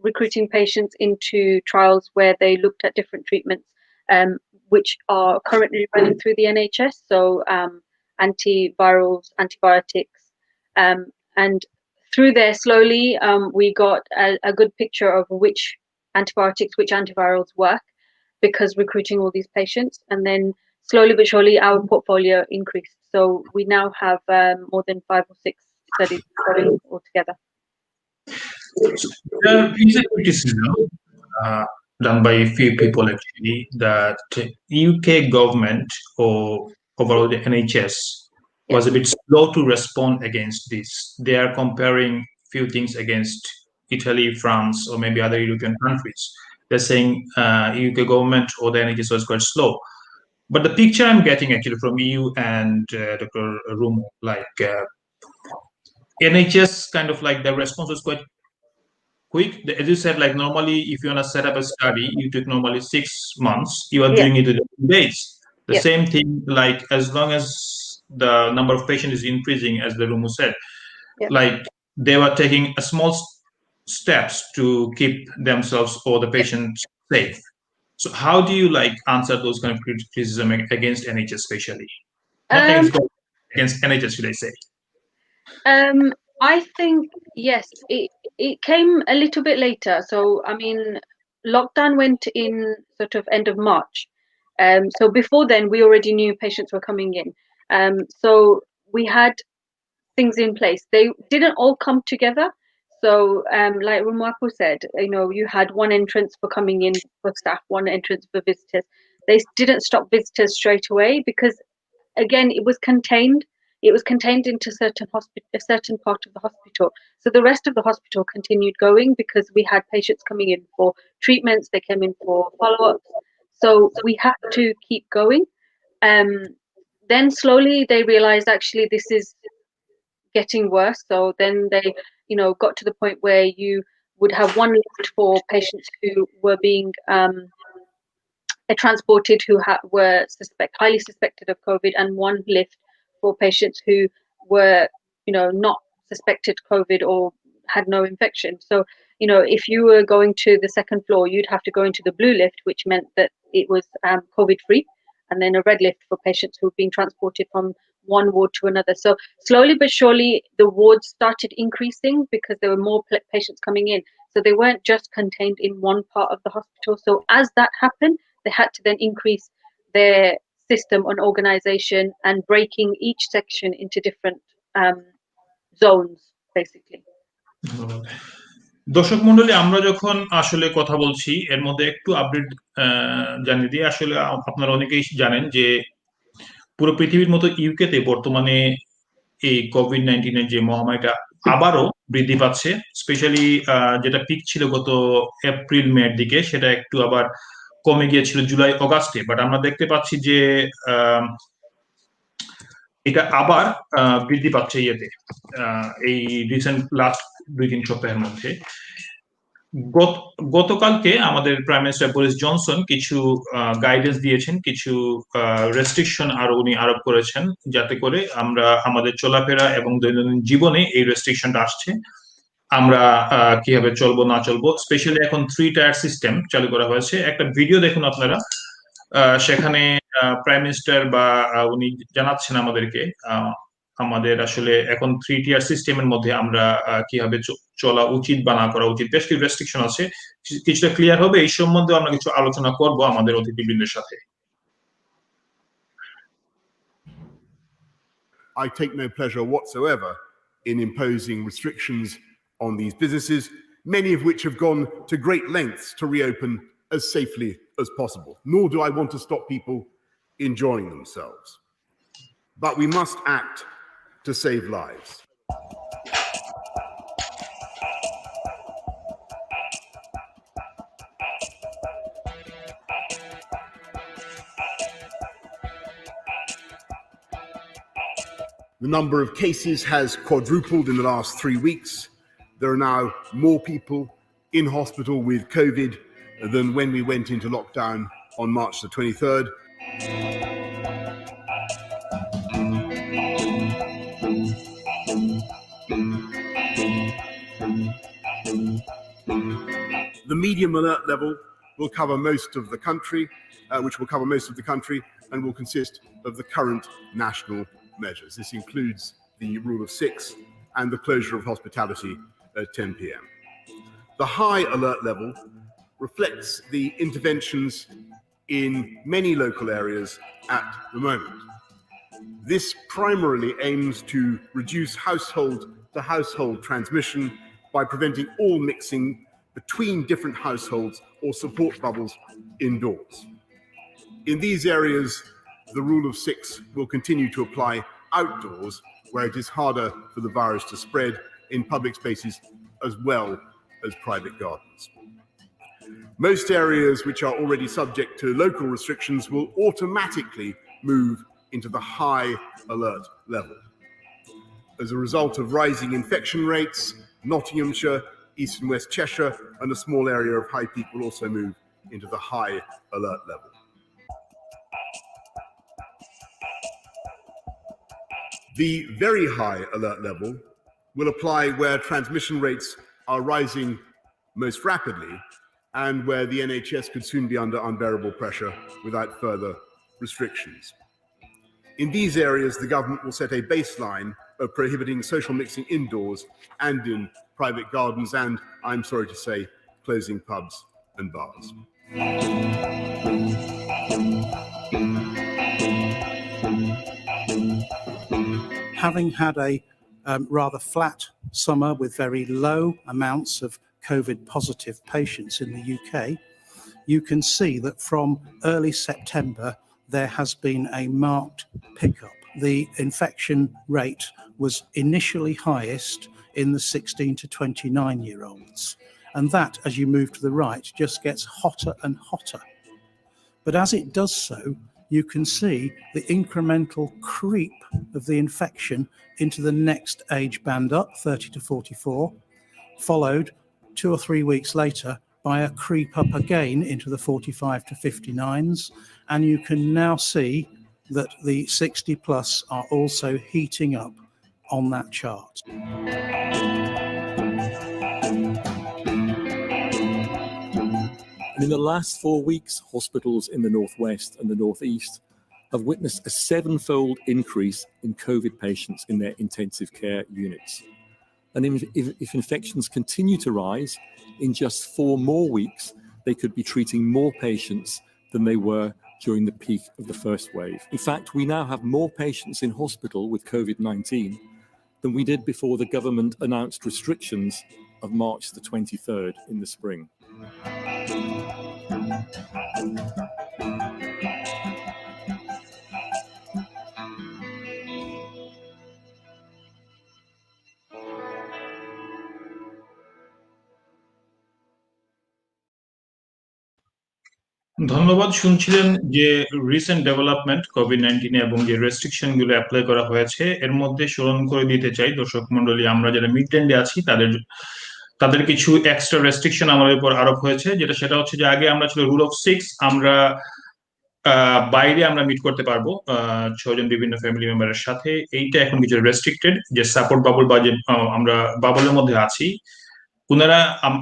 recruiting patients into trials where they looked at different treatments, which are currently running through the NHS. So antivirals, antibiotics, and through there slowly we got a good picture of which antibiotics, which antivirals work, because recruiting all these patients. And then slowly but surely our portfolio increased. So we now have more than 5 or 6 studies running altogether. There is a criticism done by a few people actually that UK government or overall the NHS was a bit slow to respond against this. They are comparing few things against Italy, France, or maybe other European countries. They're saying UK government or the NHS was quite slow. But the picture I'm getting actually from you and Dr. Rumo, like NHS kind of like the response was quite quick. As you said, like normally if you want to set up a study, you take normally 6 months. You are doing it within days. The same thing, like as long as the number of patients is increasing, as the Rumu said, like they were taking a small steps to keep themselves or the patients safe. So how do you like answer those kind of criticism against NHS, especially? Not against NHS, should I say? I think yes, it came a little bit later. So I mean, lockdown went in sort of end of March. So before then, we already knew patients were coming in. So we had things in place. They didn't all come together. So like Rumapu said, you had one entrance for coming in for staff, one entrance for visitors. They didn't stop visitors straight away because, again, it was contained. It was contained into a certain part of the hospital. So the rest of the hospital continued going because we had patients coming in for treatments. They came in for follow-ups. So we had to keep going. Then slowly they realized actually this is getting worse. So then they, got to the point where you would have one lift for patients who were being transported who were highly suspected of COVID, and one lift for patients who were, not suspected COVID or had no infection. So, if you were going to the second floor, you'd have to go into the blue lift, which meant that it was COVID free, and then a red lift for patients who were being transported from one ward to another. So slowly but surely, the wards started increasing because there were more patients coming in. So they weren't just contained in one part of the hospital. So as that happened, they had to then increase their system on organization and breaking each section into different zones, basically. দর্শক মন্ডলী, আমরা যখন আসলে কথা বলছি এর মধ্যে একটু আপডেট জানিয়ে দিই। আসলে আপনারা অনেকেই জানেন যে পুরো পৃথিবীর মতো ইউকেতে বর্তমানে এই কোভিড-19 এর যে মহামারীটা আবারও বৃদ্ধি পাচ্ছে। স্পেশালি যেটা পিক ছিল গত এপ্রিল মের দিকে, সেটা একটু আবার কমে গিয়েছিল জুলাই অগাস্টে। বাট আমরা দেখতে পাচ্ছি যে এটা আবার বৃদ্ধি পাচ্ছে এই রিসেন্ট লাস্ট 2-3 সপ্তাহের মধ্যে। গতকালকে আমাদের প্রাইম মিনিস্টার বরিস জনসন কিছু গাইডেন্স দিয়েছেন, কিছু রেস্ট্রিকশন উনি আরোপ করেছেন, যাতে করে আমরা আমাদের চলাফেরা এবং দৈনন্দিন জীবনে এই রেস্ট্রিকশনটা আসছে, আমরা কিভাবে চলবো না চলবো। স্পেশালি এখন 3 টায়ার সিস্টেম চালু করা হয়েছে। একটা ভিডিও দেখুন আপনারা, সেখানে প্রাইম মিনিস্টার বা উনি জানাচ্ছেন আমাদেরকে আমাদের আসলে এখন 3 টিয়ার সিস্টেমের মধ্যে আমরা কিভাবে চলা উচিত বা না করা উচিত, বেশ কিছু রেস্ট্রিকশন আছে, কিছুটা ক্লিয়ার হবে। এই সম্বন্ধে আমরা কিছু আলোচনা করব আমাদের অতিথিবৃন্দের সাথে। I take no pleasure whatsoever in imposing restrictions on these businesses, many of which have gone to great lengths to reopen as safely as possible. Nor do I want to stop people enjoying themselves. But we must act to save lives. The number of cases has quadrupled in the last 3 weeks. There are now more people in hospital with COVID than when we went into lockdown on March the 23rd. The medium alert level will cover most of the country, and will consist of the current national measures. This includes the rule of 6 and the closure of hospitality at 10 p.m. The high alert level reflects the interventions in many local areas at the moment. This primarily aims to reduce household-to-household transmission by preventing all mixing between different households or support bubbles indoors. In these areas, the rule of 6 will continue to apply outdoors, where it is harder for the virus to spread, in public spaces as well as private gardens. Most areas which are already subject to local restrictions will automatically move into the high alert level. As a result of rising infection rates, Nottinghamshire, East and West Cheshire, and a small area of High Peak will also move into the high alert level. The very high alert level will apply where transmission rates are rising most rapidly and where the NHS could soon be under unbearable pressure without further restrictions. In these areas, the government will set a baseline of prohibiting social mixing indoors and in private gardens and, I'm sorry to say, closing pubs and bars. Having had a rather flat summer with very low amounts of COVID positive patients in the UK, you can see that from early September there has been a marked pickup. The infection rate was initially highest in the 16 to 29-year-olds, and that, as you move to the right, just gets hotter and hotter. But as it does so, you can see the incremental creep of the infection into the next age band up, 30 to 44, followed 2 or 3 weeks later by a creep up again into the 45 to 59s. And you can now see that the 60 plus are also heating up on that chart. In the last 4 weeks, hospitals in the Northwest and the Northeast have witnessed a 7-fold increase in COVID patients in their intensive care units. And if infections continue to rise, in just 4 more weeks, they could be treating more patients than they were during the peak of the first wave. In fact, we now have more patients in hospital with COVID-19 than we did before the government announced restrictions of March the 23rd in the spring. ধন্যবাদ। শুনছিলেন যে recent development COVID-19 এবং যে restriction গুলো apply করা হয়েছে, এর মধ্যে স্মরণ করে দিতে চাই দর্শক মন্ডলী, আমরা যারা মিডল্যান্ডে আছি তাদের কিছু এক্সট্রা রেস্ট্রিকশন আমাদের উপর আরোপ হয়েছে। সেটা হচ্ছে যে আগে আমরা ছিল রুল অফ 6, আমরা বাইরে আমরা মিট করতে পারবো 6 জন বিভিন্ন ফ্যামিলি মেম্বারের সাথে। এইটা এখন কিছু রেস্ট্রিক্টেড, যে সাপোর্ট বাবল বা যে আমরা বাবলের মধ্যে আছি, ওনারা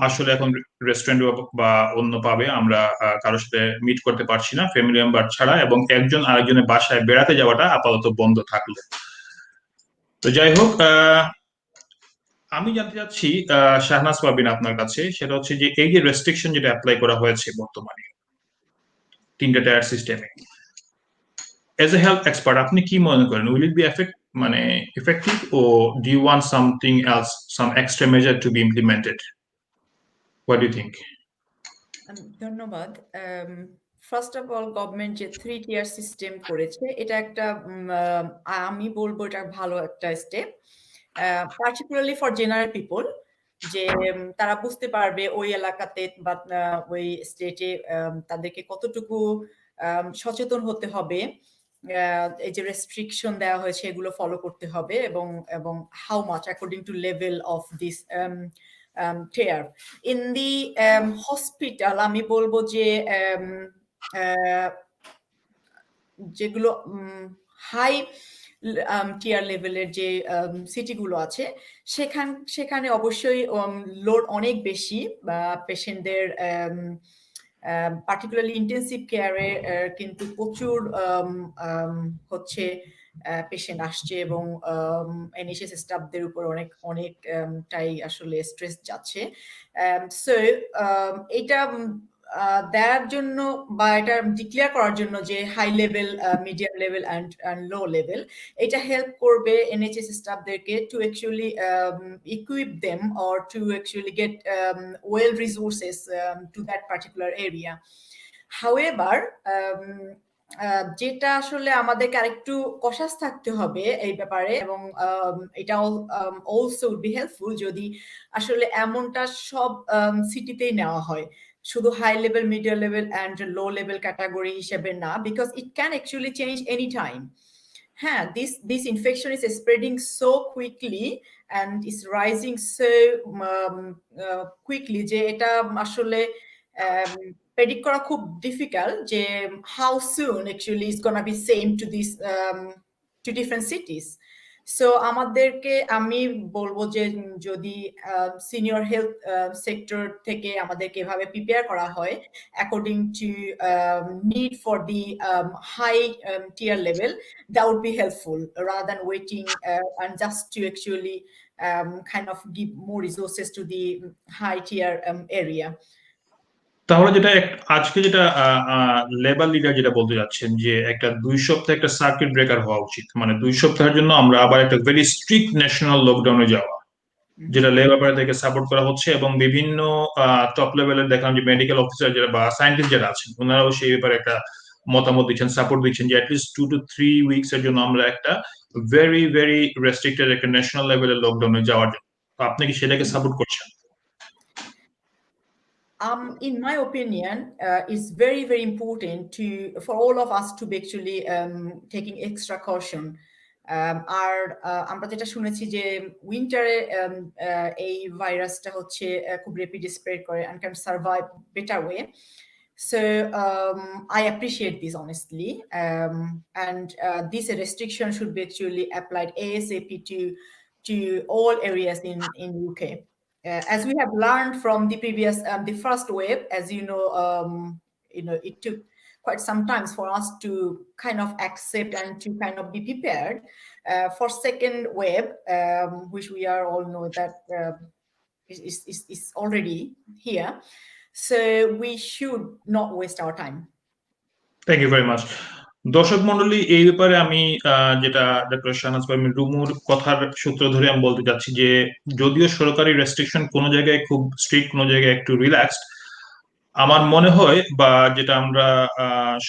আসলে এখন রেস্টুরেন্ট বা অন্য পাবে আমরা কারোর সাথে মিট করতে পারছি না ফ্যামিলি মেম্বার ছাড়া, এবং একজন আরেকজনের বাসায় বেড়াতে যাওয়াটা আপাতত বন্ধ থাকলো। তো যাই হোক, আমি জানতে চাচ্ছি শাহনাজ পারবিন আপনার কাছে, সেটা হচ্ছে যে এই যে রেস্ট্রিকশন যেটা অ্যাপ্লাই করা হয়েছে বর্তমানে 3টা টায়ার সিস্টেমে, এজ এ হেলথ এক্সপার্ট আপনি কি মনে করেন, উইল ইট বি মানে effective, or do you want something else, some extra measure to be implemented? What do you think? ধন্যবাদ। ফার্স্ট অফ অল গভর্নমেন্ট যে 3 টিয়ার সিস্টেম করেছে এটা একটা আমি বলবো এটা ভালো একটা step, particularly for general people, যে তারা বুঝতে পারবে ওই এলাকাতে বা ওই স্টেটে তাদেরকে কতটুকু সচেতন হতে হবে, এই যে রেস্ট্রিকশন দেওয়া হয়েছে এগুলো ফলো করতে হবে, এবং how much according to level of this tier. In the hospital আমি বলবো যে যেগুলো হাই টিয়ার লেভেলের যে সিটিগুলো আছে সেখানে অবশ্যই লোড অনেক বেশি, বা পেশেন্টদের পার্টিকুলারলি ইন্টেন্সিভ কেয়ারে কিন্তু প্রচুর হচ্ছে পেশেন্ট আসছে, এবং এনএইচএস স্টাফদের উপর অনেকটাই আসলে স্ট্রেস যাচ্ছে। সো এটা দেওয়ার জন্য বা এটা ডিক্লেয়ার করার জন্য যে high level, medium level and low level, এটা হেল্প করবে এনএইচএস স্টাফদেরকে to actually equip them or to actually get well resources to that particular area. However, যেটা আসলে আমাদেরকে আরেকটু কশাস থাকতে হবে এই ব্যাপারে, এবং এটাও অলসো উড বি হেল্পফুল যদি আসলে এমনটা সব সিটিতেই নেওয়া হয়, শুধু high level, medium level and low level category হিসেবে না, because it can actually change any time. হ্যাঁ, this infection is spreading so quickly and is rising so quickly যে এটা আসলে predict করা খুব difficult যে how soon actually is gonna be same to this to different cities. So আমাদেরকে আমি বলবো যে যদি সিনিয়র হেলথ সেক্টর থেকে আমাদেরকে এভাবে প্রিপেয়ার করা হয় according to need for the high tier level, that would be helpful rather than waiting and just to actually kind of give more resources to the high tier area. তাহলে আজকে যেটা labour leader যেটা বলতে যাচ্ছেন যে একটা 2 সপ্তাহ একটা সার্কিট ব্রেকার হওয়া উচিত, মানে 2 সপ্তাহের জন্য আমরা আবার একটা ভেরি স্ট্রিক্ট ন্যাশনাল লকডাউনে যাওয়া, যেটা লেবার পার্টি থেকে সাপোর্ট করা হচ্ছে, এবং বিভিন্ন টপ লেভেলের দেখলাম যে মেডিকেল অফিসার যারা বা সায়েন্টিস্ট যারা আছেন ওনারাও সেই ব্যাপারে একটা মতামত দিচ্ছেন, সাপোর্ট দিচ্ছেন যে অ্যাটলিস্ট 2 to 3 উইকস এর জন্য আমরা একটা ভেরি ভেরি রেস্ট্রিক্টেড একটা ন্যাশনাল লেভেলের লকডাউনে যাওয়ার জন্য। আপনি কি সেটাকে সাপোর্ট করছেন? In my opinion, it's very, very important for all of us to be actually taking extra caution. আর আমরা যেটা শুনেছি যে উইন্টারে এই ভাইরাসটা হচ্ছে খুব র্যাপিড স্প্রেড করে and can survive better way. So I appreciate this honestly, and this restriction should be actually applied ASAP to all areas in UK. As we have learned from the previous, the first wave, as you know, it took quite some time for us to kind of accept and to kind of be prepared for second wave, which we are all know that is already here. So we should not waste our time. Thank you very much. দর্শক মন্ডলী, এই ব্যাপারে আমি যেটা doctor Shahnaz Parveen রুমুর কথার সূত্র ধরে আমি বলতে চাচ্ছি যে যদিও সরকারি রেস্ট্রিকশন কোনো জায়গায় খুব স্ট্রিক্ট, কোনো জায়গায় একটু রিল্যাক্সড, আমার মনে হয় বা যেটা আমরা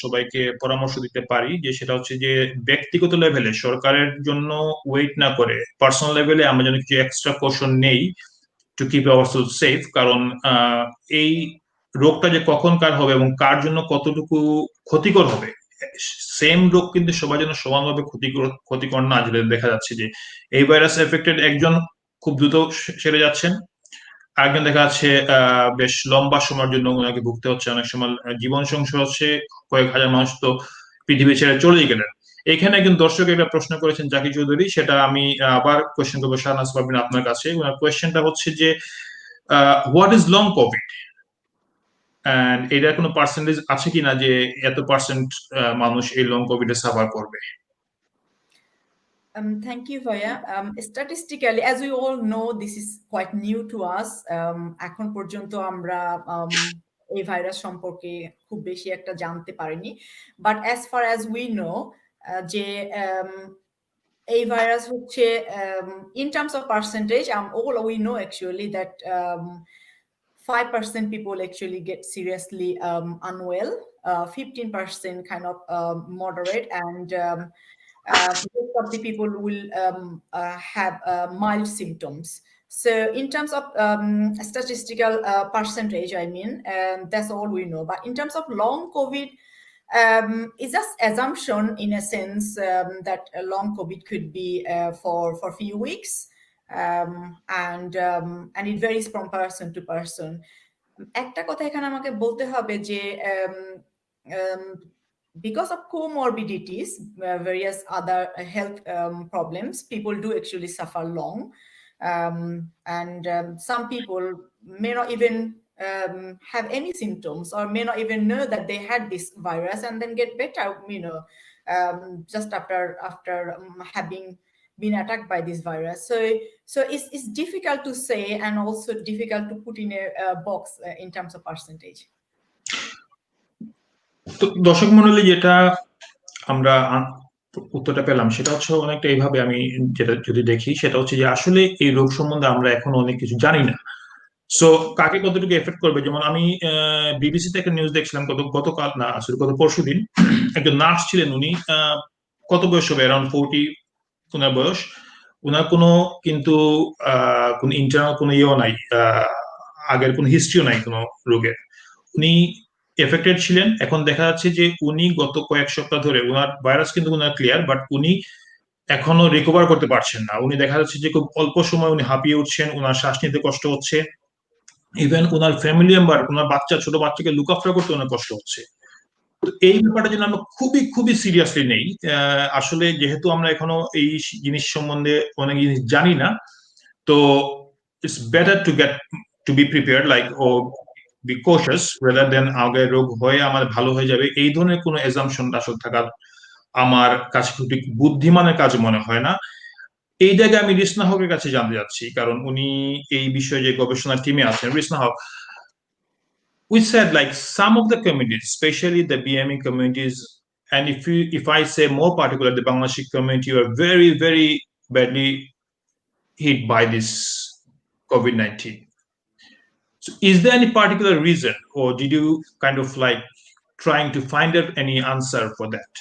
সবাইকে পরামর্শ দিতে পারি যে সেটা হচ্ছে যে ব্যক্তিগত লেভেলে সরকারের জন্য ওয়েট না করে পার্সোনাল লেভেলে আমরা যেন কিছু এক্সট্রা কশন নেই টু কিপ আওয়ারসেলফ সেফ। কারণ এই রোগটা যে কখন কার হবে এবং কার জন্য কতটুকু ক্ষতিকর হবে, সেম রোগ কিন্তু সবার জন্য সমানভাবে ক্ষতিকর না। যেটা দেখা যাচ্ছে যে এই ভাইরাস এফেক্টেড একজন খুব দ্রুত সেরে যাচ্ছেন, একজন দেখা যাচ্ছে বেশ লম্বা সময়ের জন্য ওনাকে ভুগতে হচ্ছে, অনেক সময় জীবন সংশয় হচ্ছে, কয়েক হাজার মানুষ তো পৃথিবী ছেড়ে চলেই গেলেন। এখানে একজন দর্শক একটা প্রশ্ন করেছেন জাকির চৌধুরী, সেটা আমি আবার কোয়েশ্চেন করবো শাহনাজ পারভীন আপনার কাছে। ওনার কোয়েশ্চেনটা হচ্ছে যে what is long Covid, and এটার কোনো পার্সেন্টেজ আছে কিনা যে এত পার্সেন্ট মানুষ এই লং কোভিডে সাফার করবে? Thank you, Vaya. Statistically, as we all know, this is quite new to us. এখন পর্যন্ত আমরা এই ভাইরাস সম্পর্কে খুব বেশি একটা জানতে পারিনি। But as far as we know, যে এই ভাইরাস হচ্ছে in terms of percentage, all we know actually that 5% people actually get seriously unwell, 15% kind of moderate, and most of the people will have mild symptoms. So in terms of statistical percentage, I mean, that's all we know. But in terms of long COVID, it's just assumption in a sense that a long COVID could be for few weeks, and it varies from person to person. একটা কথা এখানে আমাকে বলতে হবে যে because of comorbidities, various other health problems, people do actually suffer long, and some people may not even have any symptoms or may not even know that they had this virus and then get better, just after having been attacked by this virus. So it's difficult to say and also difficult to put in a box in terms of percentage. তো দর্শক মণ্ডলী, যেটা আমরা উত্তরটা পেলাম সেটা হচ্ছে অনেকটা এইভাবে, আমি যেটা যদি দেখি সেটা হচ্ছে যে আসলে এই রোগ সম্বন্ধে আমরা এখন অনেক কিছু জানি না। সো কাকে কতটুকু এফেক্ট করবে, যেমন আমি বিবিসিতে একটা নিউজ দেখছিলাম গতকাল না, আসলে গত পরশুদিন। একজন নার্স ছিলেন, উনি কত বয়স হবে, অ্যারাউন্ড 40 ওনার বয়স। ওনার কোনো কিন্তু কোনো ইন্টারনাল কোনো ইয়েও নাই, আগের কোনো হিস্ট্রিও নাই কোনো রোগের। উনি এফেক্টেড ছিলেন। এখন দেখা যাচ্ছে যে উনি গত কয়েক সপ্তাহ ধরে, ওনার ভাইরাস কিন্তু ওনার ক্লিয়ার, বাট উনি এখনো রিকভার করতে পারছেন না। উনি দেখা যাচ্ছে যে খুব অল্প সময় উনি হাঁপিয়ে উঠছেন, ওনার শ্বাস নিতে কষ্ট হচ্ছে, ইভেন ওনার ফ্যামিলি মেম্বার, ওনার ছোট বাচ্চাকে লুক আফটার করতে অনেক কষ্ট হচ্ছে। তো এই ব্যাপারটা যেন আমরা খুবই খুবই সিরিয়াসলি নেই। আসলে যেহেতু আমরা এখনো এই জিনিস সম্বন্ধে অনেক জিনিস জানি না, তো it's better to be prepared, like to be cautious rather than আগে রোগ হয়ে আমার ভালো হয়ে যাবে, এই ধরনের কোনো এজাম্পশন আসলে থাকা আমার কাছে খুবই বুদ্ধিমানের কাজ মনে হয় না। এই জায়গায় আমি রিসনা হকের কাছে জানতে যাচ্ছি, কারণ উনি এই বিষয়ে যে গবেষণা টিমে আছেন। রিসনা হক, we said like some of the communities, especially the BME communities, and if I say more particular, the Bangladeshi community were very, very badly hit by this COVID-19. So is there any particular reason, or did you kind of like trying to find out any answer for that?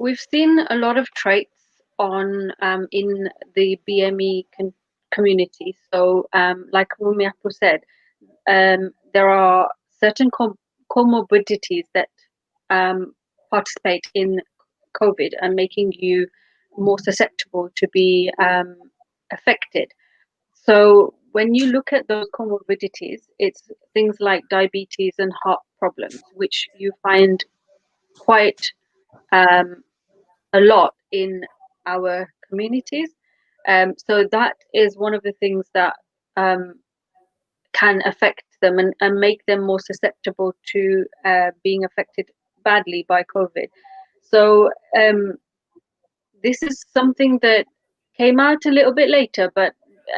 We've seen a lot of traits on in the BME community. So like Rumiapo said, there are certain comorbidities that participate in COVID and making you more susceptible to be affected. So when you look at those comorbidities, it's things like diabetes and heart problems, which you find quite a lot in our communities. So that is one of the things that can affect them and make them more susceptible to being affected badly by COVID. So this is something that came out a little bit later, but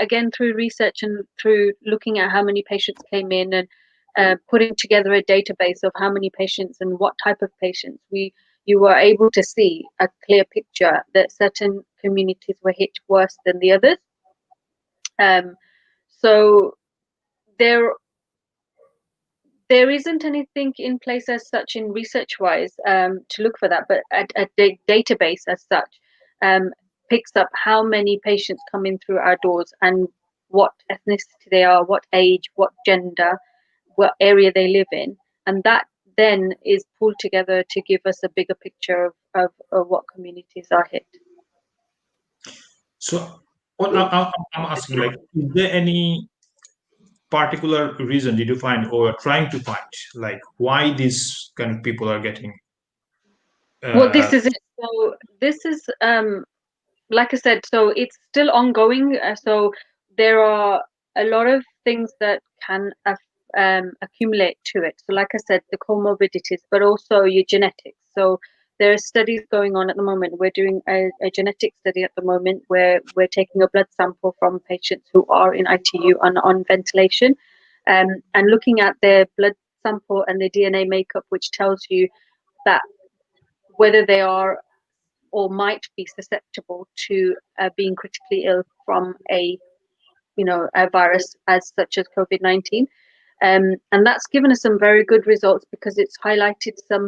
again, through research and through looking at how many patients came in and putting together a database of how many patients and what type of patients, you were able to see a clear picture that certain communities were hit worse than the others. So there isn't anything in place as such in research-wise to look for that, but a database as such picks up how many patients come in through our doors and what ethnicity they are, what age, what gender, what area they live in, and that then is pulled together to give us a bigger picture of what communities are hit. So what I'm asking, like, is there any particular reason did you find or trying to find, like, why these kind of people are getting well, this is it. So this is like I said, so it's still ongoing. So there are a lot of things that can accumulate to it. So like I said, the comorbidities, but also your genetics. So there are studies going on at the moment. We're doing a genetic study at the moment where we're taking a blood sample from patients who are in ITU and on ventilation, and looking at their blood sample and their DNA makeup, which tells you that whether they are or might be susceptible to being critically ill from a virus as such as COVID-19. And that's given us some very good results because it's highlighted some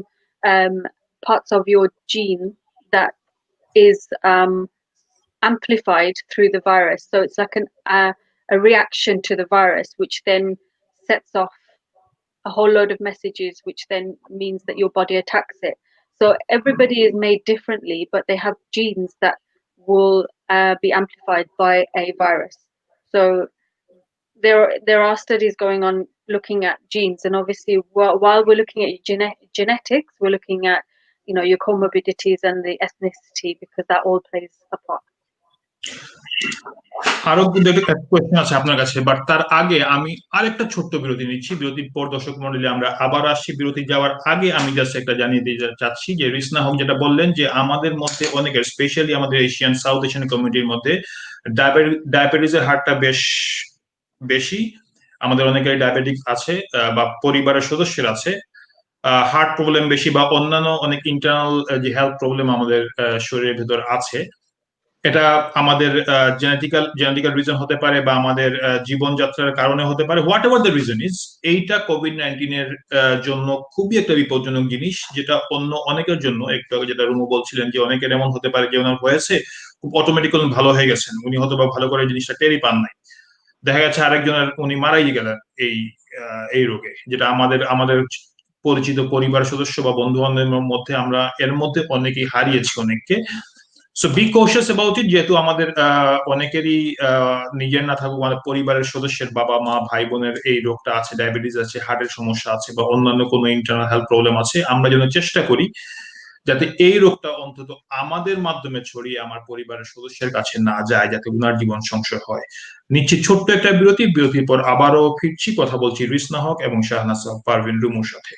parts of your gene that is amplified through the virus. So it's like a reaction to the virus, which then sets off a whole load of messages, which then means that your body attacks it. So everybody is made differently, but they have genes that will be amplified by a virus. So there are studies going on looking at genes, and obviously while we're looking at genetics, we're looking at your comorbidities and the ethnicity, because that all plays a part. আরো question আছে আপনার কাছে, but তার আগে আমি আরেকটা ছোট্ট বিরতি নিচ্ছি। বিরতির পর দর্শক মন্ডলী আমরা আবার আসছি। বিরতি যাওয়ার আগে আমি জাস্ট একটা জানিয়ে দিতে চাচ্ছি যে রিসনা হক যেটা বললেন যে আমাদের মধ্যে অনেকের, স্পেশালি আমাদের এশিয়ান সাউথ এশিয়ান কমিউনিটির মধ্যে ডায়াবেটিসের হারটা বেশ বেশি। আমাদের অনেকের ডায়াবেটিক আছে বা পরিবারের সদস্যের আছে, হার্ট প্রবলেম বেশি বা অন্যান্য অনেক ইন্টারনাল যে হেলথ প্রবলেম আমাদের শরীরের ভেতর আছে। এটা আমাদের জেনেটিক্যাল রিজন হতে পারে বা আমাদের জীবনযাত্রার কারণে হতে পারে, what ever the reason is. এইটা কোভিড-19 এর জন্য খুবই একটা বিপজ্জনক জিনিস, যেটা অন্য অনেকের জন্য, একটু আগে যেটা রুমু বলছিলেন যে অনেকের এমন হতে পারে যে ওনার হয়েছে খুব অটোমেটিক্যালি ভালো হয়ে গেছেন, উনি হয়তো বা ভালো করে জিনিসটা টেরই পান নাই, দেখা যাচ্ছে আরেকজনের উনি মারাই গেলেন এই রোগে, যেটা আমাদের পরিচিত পরিবার সদস্য বা বন্ধু বান্ধবের মধ্যে আমরা এর মধ্যে অনেকেই হারিয়েছি অনেককে। So be cautious about it, যেহেতু আমাদের অনেকেরই নিজের না থাকুক আমাদের পরিবারের সদস্যের বাবা মা ভাই বোনের এই রোগটা আছে, ডায়াবেটিস আছে, হার্টের সমস্যা আছে বা অন্যান্য কোনো ইন্টারনাল হেলথ প্রবলেম আছে। আমরা যেন চেষ্টা করি যাতে এই রোগটা অন্তত আমাদের মাধ্যমে ছড়িয়ে আমার পরিবারের সদস্যের কাছে না যায়, যাতে উনার জীবন সংশয় হয়। নিশ্চিত ছোট্ট একটা বিরতির পর আবারও ফিরছি, কথা বলছি রিসনা হক এবং শাহনাজ পারভিন রুমুর সাথে।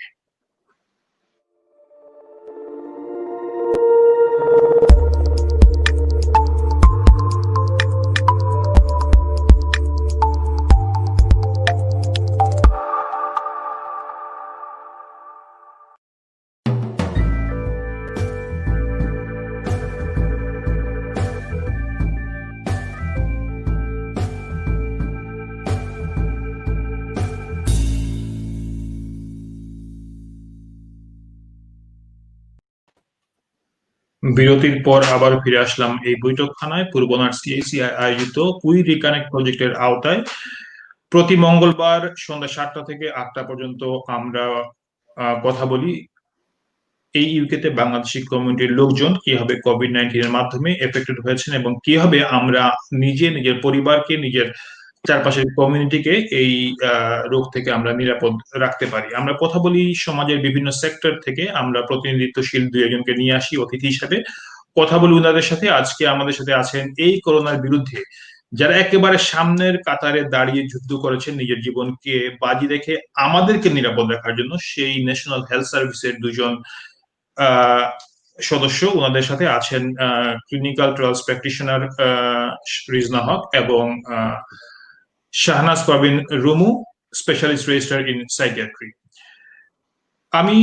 বিরতির পর আবার ফিরে আসলাম এই বৈঠকখানায়। পূর্বনার সিআইসি আয়োজিত উই রিকানেক্ট প্রজেক্টের আওতায় প্রতি মঙ্গলবার সন্ধ্যা 7টা থেকে 8টা পর্যন্ত আমরা কথা বলি এই ইউকেতে বাংলাদেশি কমিউনিটির লোকজন কিভাবে কোভিড-19 এর মাধ্যমে এফেক্টেড হয়েছেন এবং কিভাবে আমরা নিজের পরিবারকে, নিজের চারপাশের কমিউনিটিকে এই রোগ থেকে আমরা নিরাপদ রাখতে পারি। আমরা কথা বলি সমাজের বিভিন্ন সেক্টর থেকে, আমরা প্রতিনিধিত্বশীল 2-1জনকে নিয়ে আসি অতিথি হিসেবে, কথা বলি ওনাদের সাথে। আজকে আমাদের সাথে আছেন এই করোনার বিরুদ্ধে যারা একেবারে সামনের কাতারে দাঁড়িয়ে যুদ্ধ করেছেন নিজের জীবনকে বাজি রেখে আমাদেরকে নিরাপদ রাখার জন্য, সেই ন্যাশনাল হেলথ সার্ভিসের 2জন সদস্য। ওনাদের সাথে আছেন clinical trials practitioner Rizna Haque এবং Shahnaz Parvin Rumu, specialist registrar in psychiatry. আমি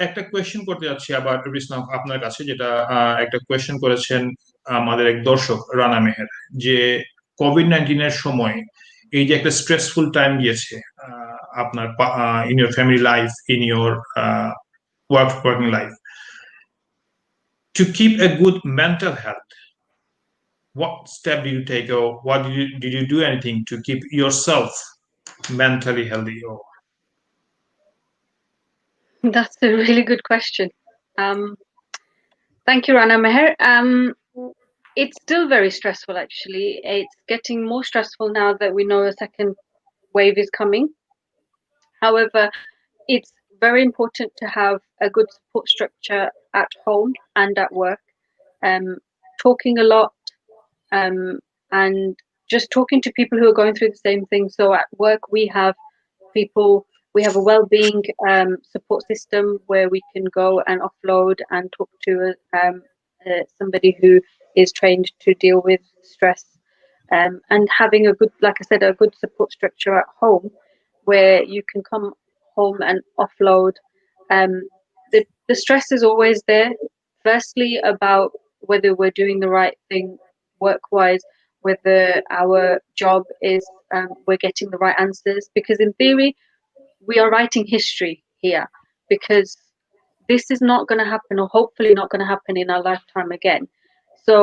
একটা কোয়েশ্চেন করতে যাচ্ছি আবার রিজনা হক আপনার কাছে, যেটা একটা কোয়েশ্চেন করেছেন আমাদের এক দর্শক রানা মেহের, যে কোভিড-19 এর সময় এই যে একটা স্ট্রেসফুল টাইম গিয়েছে আপনার in your family life, in your working life, to keep a good mental health, what step did you take, or what did you do anything to keep yourself mentally healthy? Or That's a really good question. Thank you, Rana Meher. It's still very stressful, actually. It's getting more stressful now that we know a second wave is coming. However, it's very important to have a good support structure at home and at work. Talking a lot, and just talking to people who are going through the same thing. So at work, we have people We have a well-being support system where we can go and offload and talk to somebody who is trained to deal with stress, and having a good, like I said, a good support structure at home where you can come home and offload. The stress is always there. Firstly, about whether we're doing the right thing work-wise, whether our job is we're getting the right answers. Because in theory, we are writing history here. Because this is not going to happen, or hopefully not going to happen in our lifetime again. So,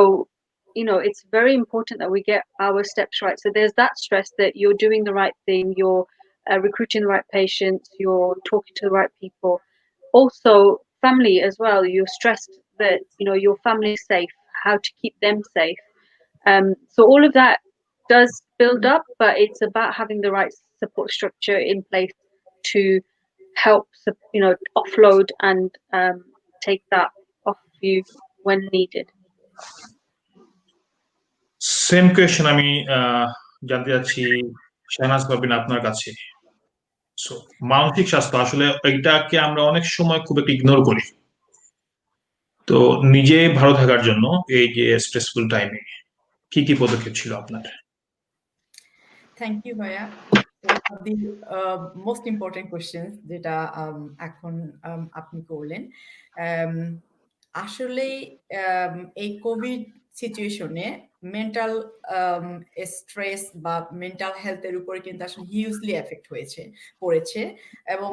it's very important that we get our steps right. So there's that stress that you're doing the right thing, you're recruiting the right patients, you're talking to the right people. Also, family as well. You're stressed that your family's safe, how to keep them safe. So all of that does build up, but it's about having the right support structure in place to help offload and take that off you when needed. Same question আমি জানতে চাচ্ছি শাহনাজ পারভিন আপনার কাছে। So মানসিক স্বাস্থ্য আসলে এটাকে আমরা অনেক সময় খুব একটু ইগনোর করি। তো নিজে ভালো থাকার জন্য এই যে স্ট্রেসফুল টাইমে কি কি পদক্ষেপ ছিল আপনার? থ্যাংক ইউ ভাইয়া। দি মোস্ট ইম্পর্টেন্ট কোয়েশ্চেন যেটা এখন আপনি করলেন। আসলেই এই কোভিড সিচুয়েশনে মেন্টাল স্ট্রেস বা মেন্টাল হেলথের উপরে কিন্তু আসলে হিউজলি এফেক্ট পড়েছে। এবং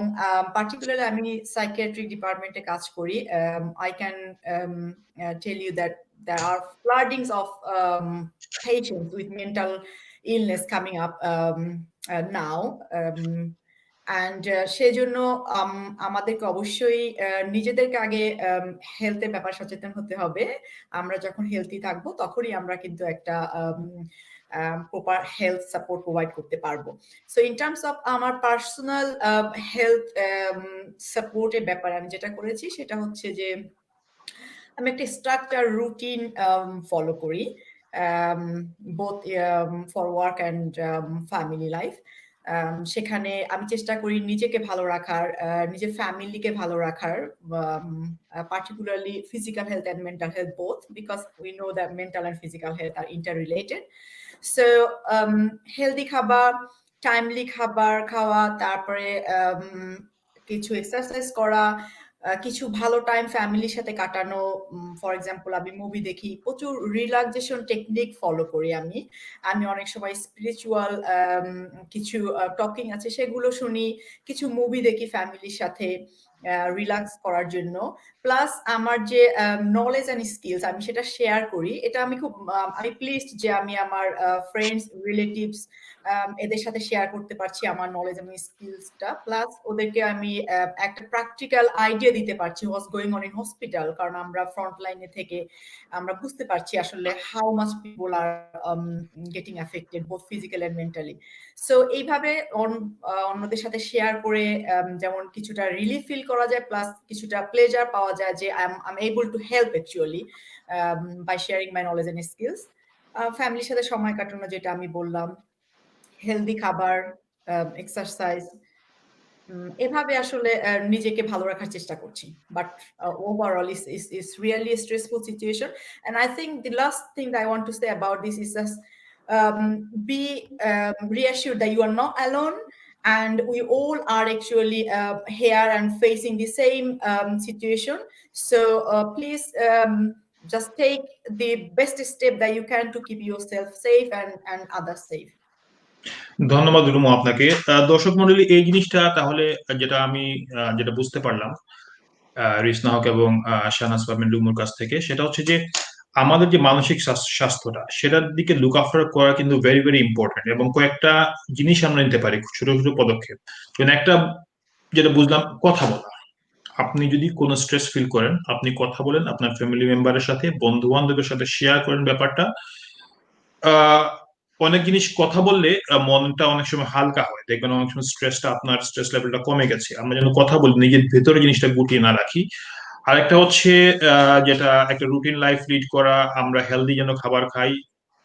পার্টিকুলারলি আমি সাইকিয়াট্রিক ডিপার্টমেন্টে কাজ করি। I can tell you that there are floodings of patients with mental illness coming up now. And সেজন্য আমাদেরকে অবশ্যই নিজেদেরকে আগে হেলথের ব্যাপারে সচেতন হতে হবে। আমরা যখন হেলথি থাকবো তখনই আমরা কিন্তু একটা প্রপার হেলথ সাপোর্ট প্রোভাইড করতে পারবো। সো ইন টার্মস অফ আমার পার্সোনাল হেলথ সাপোর্টের ব্যাপারে আমি যেটা করেছি সেটা হচ্ছে যে আমি একটা স্ট্রাকচার রুটিন ফলো করি, both for work and family life. সেখানে আমি চেষ্টা করি নিজেকে ভালো রাখার, নিজের ফ্যামিলিকে ভালো রাখার, particularly physical health and mental health both, because we know that mental and physical health are inter related. So healthy খাবার, টাইমলি খাবার খাওয়া, তারপরে কিছু এক্সারসাইজ করা, কিছু ভালো টাইম ফ্যামিলির সাথে কাটানো। ফর এক্সাম্পল আমি মুভি দেখি, প্রচুর রিল্যাক্সেশন টেকনিক ফলো করি আমি অনেক সময় স্পিরিচুয়াল কিছু টকিং আছে সেগুলো শুনি, কিছু মুভি দেখি ফ্যামিলির সাথে রিল্যাক্স করার জন্য। প্লাস আমার যে নলেজ অ্যান্ড স্কিলস আমি সেটা শেয়ার করি। এটা আমি প্লিজড যে আমি আমার ফ্রেন্ডস, রিলেটিভস এদের সাথে শেয়ার করতে পারছি আমার নলেজ এবং স্কিলসটা। প্লাস ওদেরকে আমি একটা প্র্যাকটিক্যাল আইডিয়া দিতে পারছি what's going on in hospital, কারণ আমরা ফ্রন্ট লাইনে থেকে আমরা বুঝতে পারছি আসলে how much people are getting affected both physical and mentally. So এইভাবে অন্যদের সাথে শেয়ার করে যেমন কিছুটা রিলিফ ফিল করা যায়, প্লাস কিছুটা প্লেজার পাওয়া যায় যে I am able to help actually by sharing my knowledge and skills. ফ্যামিলির সাথে সময় কাটানো, যেটা আমি বললাম, হেলদি খাবার, এক্সারসাইজ, এভাবে আসলে নিজেকে ভালো রাখার চেষ্টা করছি। But overall is really stressful situation. And I think the last thing I want to say about this is just be reassured that you are not alone, and we all are actually here and facing the same situation. So please just take the best step that you can to keep yourself safe and others safe. ধন্যবাদ রুমু আপনাকে। দর্শক মন্ডলী, এই জিনিসটা তাহলে যেটা বুঝতে পারলাম রিসনা হক এবং শাহনাজ পারভিন রুমুর কাছ থেকে, সেটা হচ্ছে যে আমাদের যে মানসিক স্বাস্থ্যটা সেটার দিকে লুক আফটার করা কিন্তু ভেরি ভেরি ইম্পর্টেন্ট। এবং কয়েকটা জিনিস আমরা নিতে পারি, ছোট ছোট পদক্ষেপ। একটা যেটা বুঝলাম, কথা বলা। আপনি যদি কোনো স্ট্রেস ফিল করেন, আপনি কথা বলেন আপনার ফ্যামিলি মেম্বারের সাথে, বন্ধু বান্ধবের সাথে শেয়ার করেন ব্যাপারটা। অনেক জিনিস কথা বললে মনটা অনেক সময় হালকা হয়, দেখবেন অনেক সময় আপনার স্ট্রেস লেভেলটা কমে গেছে। আমরা যেন কথা বলি, নিজের ভেতরে জিনিসটা গুটিয়ে না রাখি। আরেকটা হচ্ছে যেটা একটা রুটিন লাইফ লিড করা, আমরা হেলদি যেন খাবার খাই,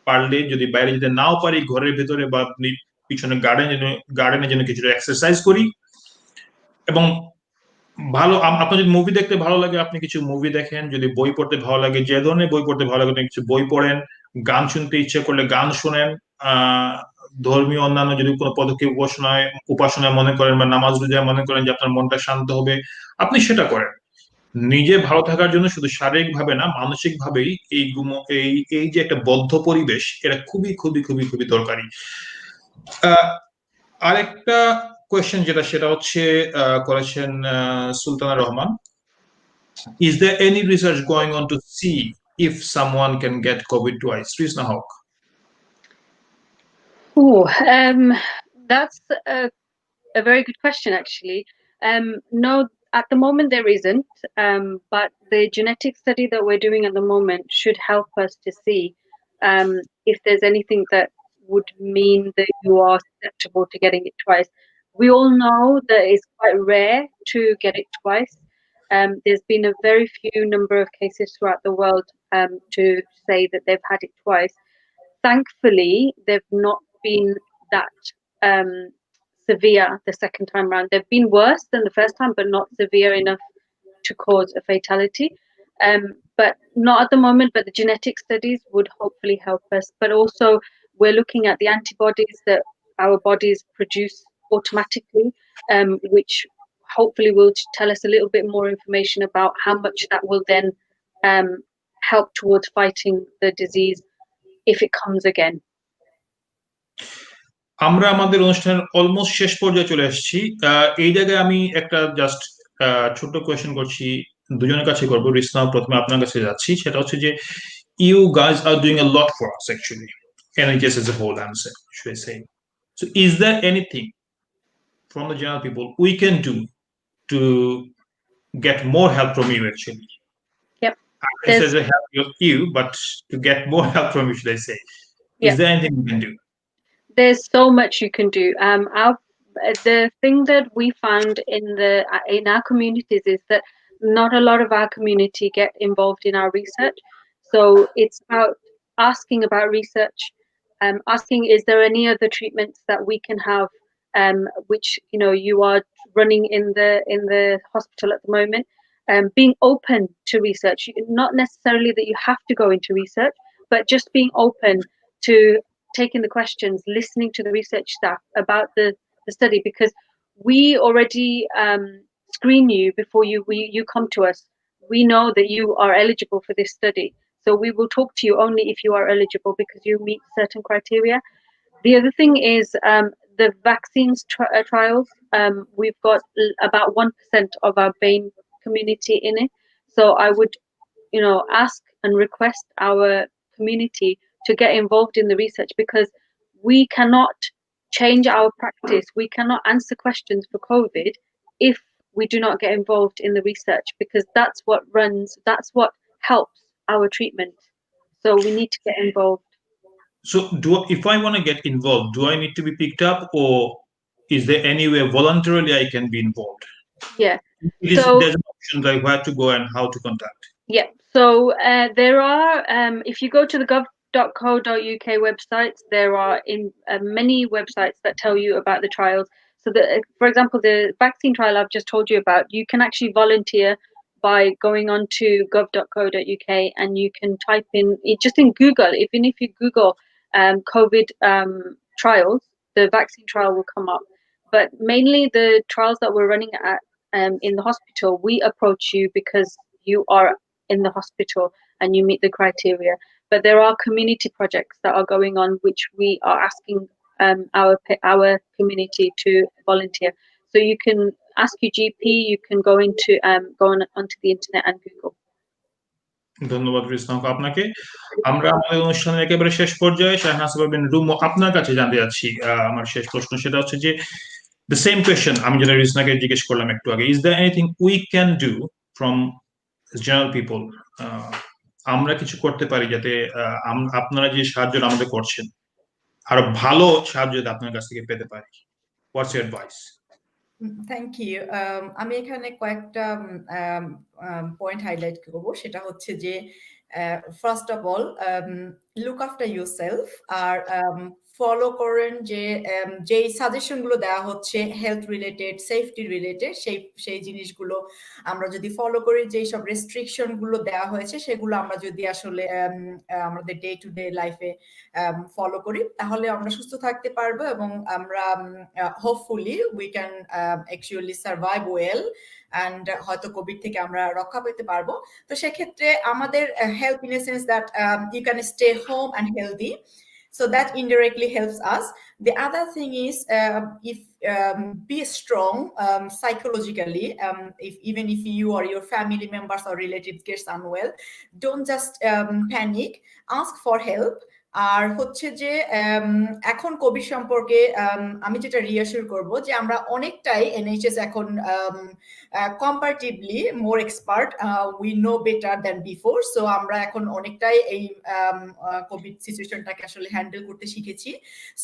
পারলে যদি বাইরে যেতে নাও পারি ঘরের ভেতরে বা পিছনে গার্ডেনে যেন কিছুটা এক্সারসাইজ করি। এবং ভালো আপনার যদি মুভি দেখতে ভালো লাগে আপনি কিছু মুভি দেখেন, যদি বই পড়তে ভালো লাগে যে ধরনের বই পড়তে ভালো লাগে আপনি কিছু বই পড়েন, গান শুনতে ইচ্ছে করলে গান শুনেন, আহ ধর্মীয় অন্যান্য যদি কোনো পদক্ষেপ উপাসনায় মনে করেন বা নামাজ রোজায় মনে করেন যে আপনার মনটা শান্ত হবে, আপনি সেটা করেন। নিজে ভালো থাকার জন্য শুধু শারীরিক ভাবে না, মানসিক ভাবেই এই এই যে একটা বদ্ধ পরিবেশ, এটা খুবই খুবই খুবই খুবই দরকারি। আরেকটা কোয়েশ্চেন সেটা হচ্ছে করেছেন Sultana Rahman, is there any research going on to see if someone can get COVID twice? Rizna Hawk. Oh, that's a very good question, actually. No, at the moment there isn't, but the genetic study that we're doing at the moment should help us to see if there's anything that would mean that you are susceptible to getting it twice. We all know that it's quite rare to get it twice. There's been a very few number of cases throughout the world to say that they've had it twice. Thankfully, they've not been that severe the second time round. They've been worse than the first time, but not severe enough to cause a fatality. But not at the moment, but the genetic studies would hopefully help us. But also, we're looking at the antibodies that our bodies produce automatically, which hopefully will tell us a little bit more information about how much that will then help towards fighting the disease if it comes again. আমরা আমাদের অনুষ্ঠানের almost শেষ পর্যায়ে চলে এসেছি। এই জায়গায় আমি একটা জাস্ট ছোট্ট কোয়েশ্চেন করছি, দুজনের কাছে করবো। রিসনা, প্রথমে আপনার কাছে যাচ্ছি, সেটা হচ্ছে যে you guys are doing a lot for us actually, NHS as a whole, I'm saying, should I say. So is there anything from the general people we can do to get more help from you actually? Yep. This is a help of you, but to get more help from you, should I say? Is Yep. there anything we can do? There's so much you can do. The thing that we found in our communities is that not a lot of our community get involved in our research. So it's about asking about research, asking is there any other treatments that we can have, which you are running in the hospital at the moment. Being open to research, not necessarily that you have to go into research, but just being open to taking the questions, listening to the research staff about the study, because we already screen you before you come to us. We know that you are eligible for this study, so we will talk to you only if you are eligible because you meet certain criteria. The other thing is the vaccines trials. We've got about 1% of our BAME community in it, so I would ask and request our community to get involved in the research, because we cannot change our practice. We cannot answer questions for COVID if we do not get involved in the research, because that's what helps our treatment. So we need to get involved. So if I want to get involved, do I need to be picked up, or is there any way voluntarily I can be involved? Yeah. There's an option like where to go and how to contact. Yeah. So there are, if you go to the gov.co.uk websites, there are many websites that tell you about the trials. So for example, the vaccine trial I've just told you about, you can actually volunteer by going on to gov.co.uk and you can type in, just in Google, even if you Google COVID trials, the vaccine trial will come up. But mainly the trials that we're running at in the hospital, we approach you because you are in the hospital and you meet the criteria. But there are community projects that are going on which we are asking our community to volunteer. So you can ask your GP, you can go onto the internet and Google. ধন্যবাদ রিসনাক আপনাকে। আমরা আমাদের অনুষ্ঠানের একেবারে শেষ পর্যায়ে, Shahnaz room, আপনার কাছে জানতে যাচ্ছি। আমার শেষ প্রশ্ন সেটা হচ্ছে যে the same question আমি যেটা রিসনাকে জিজ্ঞেস করলাম একটু আগে, is there anything we can do from general people, আমরা কিছু করতে পারি যাতে আপনারা যে সাহায্য আমাদের করছেন আরো ভালো সাহায্য আপনার কাছ থেকে পেতে পারি? What's your advice? Thank you. আমি এখানে কয়েকটা পয়েন্ট হাইলাইট করব। সেটা হচ্ছে যে first of all look after yourself, আর ফলো করেন যে যেই সাজেশনগুলো দেওয়া হচ্ছে হেলথ রিলেটেড, সেফটি রিলেটেড, সেই জিনিসগুলো আমরা যদি ফলো করি, যেই সব রেস্ট্রিকশনগুলো দেওয়া হয়েছে সেগুলো আমরা যদি আসলে আমাদের ডে টু ডে লাইফে ফলো করি, তাহলে আমরা সুস্থ থাকতে পারবো এবং আমরা hopefully we can actually survive well and হয়তো কোভিড থেকে আমরা রক্ষা পেতে পারবো। তো সেক্ষেত্রে আমাদের help in a sense that you can stay home and healthy, so that indirectly helps us. The other thing is if be strong psychologically. Even if you or your family members or relatives gets unwell, don't just panic, ask for help. আর হচ্ছে যে এখন Covid সম্পর্কে আমি যেটা রিঅ্যাসিওর করব যে আমরা অনেকটাই এনএইচএস এখন comparatively more expert, we know better than before. So আমরা এখন অনেকটাই এই কোভিড সিচুয়েশনটাকে আসলে হ্যান্ডেল করতে শিখেছি।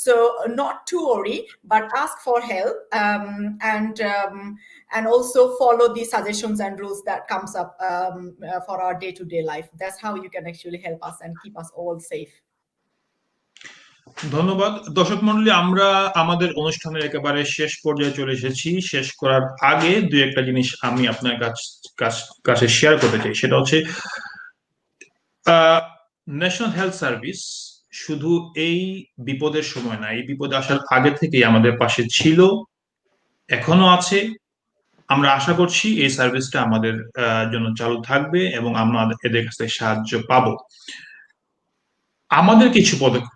So not to worry, but ask for help and also follow the suggestions and rules that comes up for our day-to-day life. That's how you can actually help us and keep us all safe. ধন্যবাদ। দর্শক মণ্ডলী, আমরা আমাদের অনুষ্ঠানের একেবারে শেষ পর্যায়ে চলে এসেছি। শেষ করার আগে দুই একটা জিনিস আমি আপনার কাছে শেয়ার করতে চাই। সেটা হচ্ছে ন্যাশনাল হেলথ সার্ভিস শুধু এই বিপদের সময় না, এই বিপদে আসার আগে থেকেই আমাদের পাশে ছিল, এখনো আছে। আমরা আশা করছি এই সার্ভিসটা আমাদের জন্য চালু থাকবে এবং আমরা এদের কাছ থেকে সাহায্য পাবো। আমাদের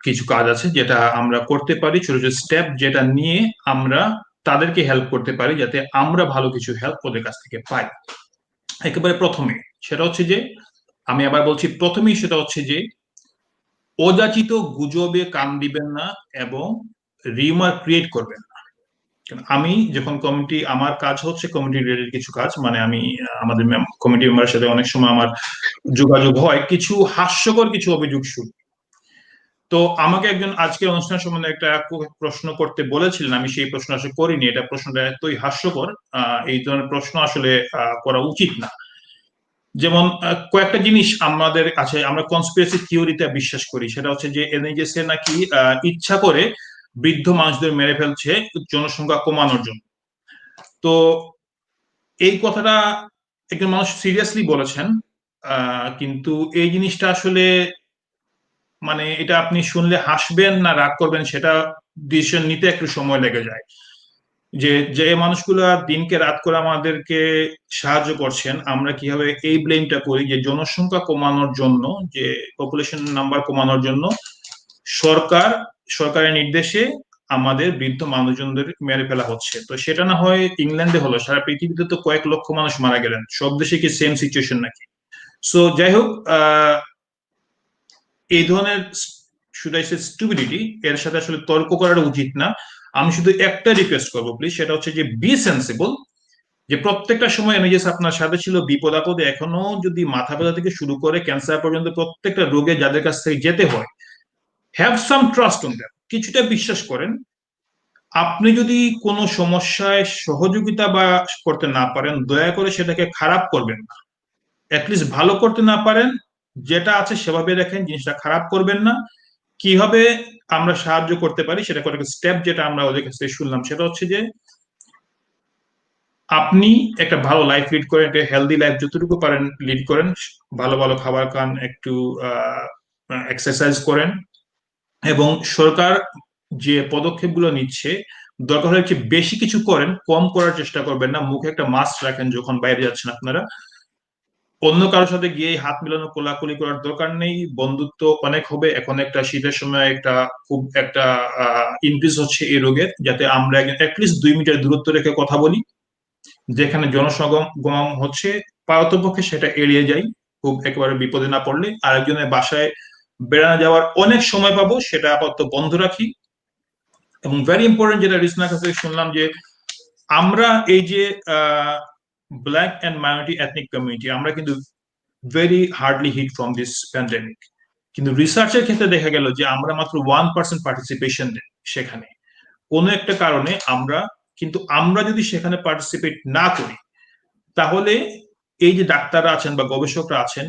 কিছু কাজ আছে যেটা আমরা করতে পারি, ছোট ছোট স্টেপ যেটা নিয়ে আমরা তাদেরকে হেল্প করতে পারি যাতে আমরা ভালো কিছু হেল্প ওদের কাছ থেকে পাই। একেবারে প্রথমে সেটা হচ্ছে যে, আমি আবার বলছি প্রথমেই, সেটা হচ্ছে যে অযাচিত গুজবে কান দিবেন না এবং রিউমার ক্রিয়েট করবেন না। আমি যখন কমিটি, আমার কাজ হচ্ছে কমিটি রিলেটেড কিছু কাজ, মানে আমি আমাদের কমিটি মেম্বারের সাথে অনেক সময় আমার যোগাযোগ হয়, কিছু হাস্যকর কিছু অভিযোগ শুনি। তো আমাকে একজন আজকের অনুষ্ঠান সম্বন্ধে একটা প্রশ্ন করতে বলেছিলেন, আমি সেই প্রশ্ন আসলে করিনি। এটা প্রশ্নটা এতই হাস্যকর, এই ধরনের প্রশ্ন আসলে করা উচিত না। যেমন কয়েকটা জিনিস আমাদের আছে, আমরা কনস্পিরেসি থিওরিতে বিশ্বাস করি। সেটা হচ্ছে যে এনএইচএস নাকি ইচ্ছা করে বৃদ্ধ মানুষদের মেরে ফেলছে জনসংখ্যা কমানোর জন্য। তো এই কথাটা একজন মানুষ সিরিয়াসলি বলেছেন, কিন্তু এই জিনিসটা আসলে, মানে এটা আপনি শুনলে হাসবেন না রাগ করবেন সেটা ডিসিশন নিতে একটু সময় লেগে যায়। যে মানুষগুলো দিনকে রাত করে আমাদেরকে সাহায্য করছেন, আমরা কিভাবে এই ব্লেমটা করি যে জনসংখ্যা কমানোর জন্য, যে পপুলেশন নাম্বার কমানোর জন্য সরকারের নির্দেশে আমাদের বৃদ্ধ মানুষজনদের মেরে ফেলা হচ্ছে। তো সেটা না হয় ইংল্যান্ডে হলো, সারা পৃথিবীতে তো কয়েক লক্ষ মানুষ মারা গেলেন, সব দেশে কি সেম সিচুয়েশন নাকি? সো যাই হোক, এই ধরনের স্টুপিডিটি এর সাথে আসলে তর্ক করাটা উচিত না। আমি শুধু একটা রিকোয়েস্ট করবো প্লিজ, সেটা হচ্ছে যে বি সেন্সিবল। যে প্রত্যেকটা সময় এনএইচএস আপনার সাথে ছিল বিপদ আপদে, এখনো যদি মাথা ব্যথা থেকে শুরু করে ক্যান্সার পর্যন্ত প্রত্যেকটা রোগে যাদের কাছ থেকে যেতে হয়, have some trust on them, কিছুটা বিশ্বাস করেন। আপনি যদি কোনো সমস্যায় সহযোগিতা বা করতে না পারেন, দয়া করে সেটাকে খারাপ করবেন না। অ্যাটলিস্ট ভালো করতে না পারেন, যেটা আছে সেভাবে দেখেন, জিনিসটা খারাপ করবেন না। কিভাবে আমরা সাহায্য করতে পারি সেটা কয়েকটা স্টেপ যেটা আমরা ওদের কাছ থেকে শুনলাম, সেটা হচ্ছে যে আপনি একটা ভালো লাইফ লিড করেন, একটা হেলদি লাইফ যতটুকু পারেন লিড করেন, ভালো ভালো খাবার খান, একটু এক্সারসাইজ করেন, এবং সরকার যে পদক্ষেপগুলো নিচ্ছে দরকার হলে একটু বেশি কিছু করেন, কম করার চেষ্টা করবেন না। মুখে একটা মাস্ক রাখেন যখন বাইরে যাচ্ছেন আপনারা। অন্য কারোর সাথে গিয়ে হাত মিলানো কোলাকুলি করার দরকার নেই। বন্ধুত্ব অনেক হবে, এখন একটা শীতের সময় খুব একটা ইনক্রিজ হচ্ছে এই রোগের, যাতে আমরা অ্যাটলিস্ট 2 মিটার দূরত্ব রেখে কথা বলি। যেখানে জনসমাগম হচ্ছে পারতপক্ষে সেটা এড়িয়ে যাই, খুব একেবারে বিপদে না পড়লে। আরেকজনের বাসায় বেড়ানো যাওয়ার অনেক সময় পাবো, সেটা আপাতত বন্ধ রাখি। এবং ভেরি ইম্পর্টেন্ট, যেটা রিসনার কাছে শুনলাম, যে আমরা এই যে black and minority ethnic community, আমরা কিন্তু very hardly hit from this pandemic. কিন্তু রিসার্চের ক্ষেত্রে দেখা গেল যে আমরা মাত্র 1% পার্টিসিপেশন দেই সেখানে, কোনো একটা কারণে আমরা যদি সেখানে পার্টিসিপেট না করি, তাহলে এই যে ডাক্তাররা আছেন বা গবেষকরা আছেন,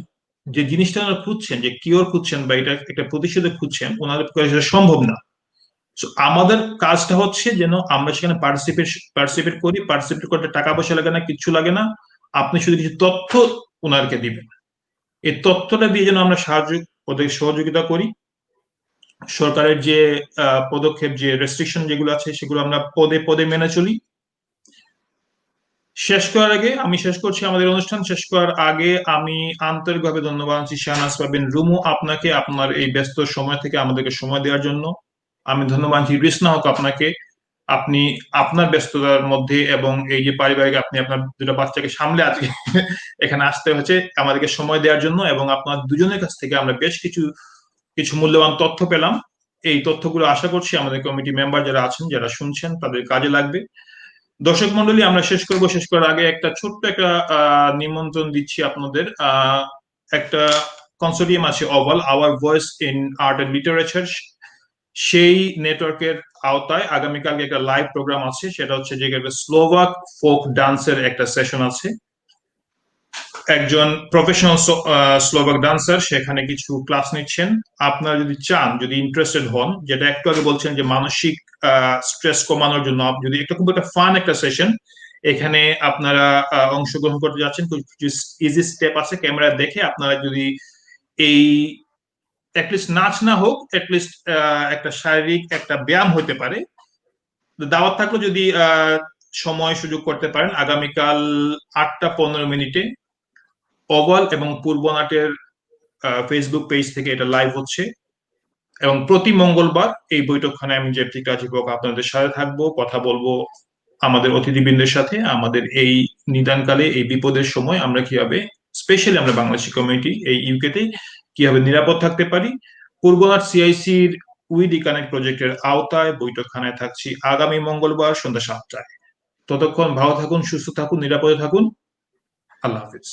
যে জিনিসটা ওনারা খুঁজছেন, যে কিওর খুঁজছেন বা এটা একটা প্রতিষেধক খুঁজছেন, ওনাদের পক্ষে সেটা সম্ভব না। আমাদের কাজটা হচ্ছে যেন আমরা সেখানে পার্টিসিপেট করি। পার্টিসিপেট করতে টাকা পয়সা লাগে না, কিচ্ছু লাগে না, আপনি শুধু কিছু তথ্য ওনাদেরকে দিবেন। এই তথ্যটা দিয়ে যেন আমরা ওদের সহযোগিতা করি। সরকারের যে পদক্ষেপ, যে রেস্ট্রিকশন যেগুলো আছে, সেগুলো আমরা পদে পদে মেনে চলি। শেষ করার আগে আমি শেষ করছি আমাদের অনুষ্ঠান শেষ করার আগে আমি আন্তরিকভাবে ধন্যবাদ জানাচ্ছি শাহনাজ পারভীন রুমু আপনাকে, আপনার এই ব্যস্ত সময় থেকে আমাদেরকে সময় দেওয়ার জন্য। আমি ধন্যবাদ জানাচ্ছি রিসনা হক আপনাকে, আপনি আপনার ব্যস্ততার মধ্যে এবং এই যে পারিবারিক, আপনি আপনার দুটো বাচ্চাকে সামলে আজকে এখানে আসতে হচ্ছে আমাদেরকে সময় দেওয়ার জন্য, এবং আপনার দুজনের কাছ থেকে আমরা বেশ কিছু কিছু মূল্যবান তথ্য পেলাম। এই তথ্যগুলো আশা করছি আমাদের কমিটি মেম্বার যারা আছেন, যারা শুনছেন, তাদের কাজে লাগবে। দর্শক মন্ডলী, আমরা শেষ করার আগে একটা ছোট্ট একটা নিমন্ত্রণ দিচ্ছি আপনাদের। একটা কনসোর্টিয়াম আছে Oval, our voice in art and literature, সেই নেটওয়ার্কের আওতায় আগামীকালকে একটা লাইভ প্রোগ্রাম আছে। সেটা হচ্ছে যে একটা স্লোভাক ফোক ডান্সের একটা সেশন আছে। একজন প্রফেশনাল স্লোভাক ডান্সার সেখানে কিছু ক্লাস নিচ্ছেন। আপনারা যদি চান, যদি ইন্টারেস্টেড হন, যেটা একটু আগে বলছেন যে মানসিক স্ট্রেস কমানোর জন্য, যদি একটা খুব একটা ফান একটা সেশন, এখানে আপনারা অংশগ্রহণ করতে যাচ্ছেন, কিছু ইজি স্টেপ আছে ক্যামেরা দেখে, আপনারা যদি এই অ্যাটলিস্ট নাচ না হোক, অ্যাটলিস্ট একটা শারীরিক একটা ব্যায়াম হতে পারে। দাওয়াত থাকলো যদি সময় সুযোগ করতে পারেন, আগামীকাল 8টা 15 মিনিটে ওভাল এবং পূর্বনাটের ফেসবুক পেজ থেকে এটা লাইভ হচ্ছে। এবং প্রতি মঙ্গলবার এই বৈঠকখানায় আমি জেপি রাজীব আপনাদের সাথে থাকবো, কথা বলবো আমাদের অতিথিবৃন্দের সাথে, আমাদের এই নিদানকালে, এই বিপদের সময় আমরা কিভাবে, স্পেশালি আমরা বাংলাদেশি কমিউনিটি এই ইউকেতে কিভাবে নিরাপদ থাকতে পারি। পূর্বনাট সিআইসির উই রিকানেক্ট প্রজেক্টের আওতায় বৈঠকখানায় থাকছি আগামী মঙ্গলবার সন্ধ্যা 7টায়। ততক্ষণ ভালো থাকুন, সুস্থ থাকুন, নিরাপদে থাকুন। আল্লাহ হাফিজ।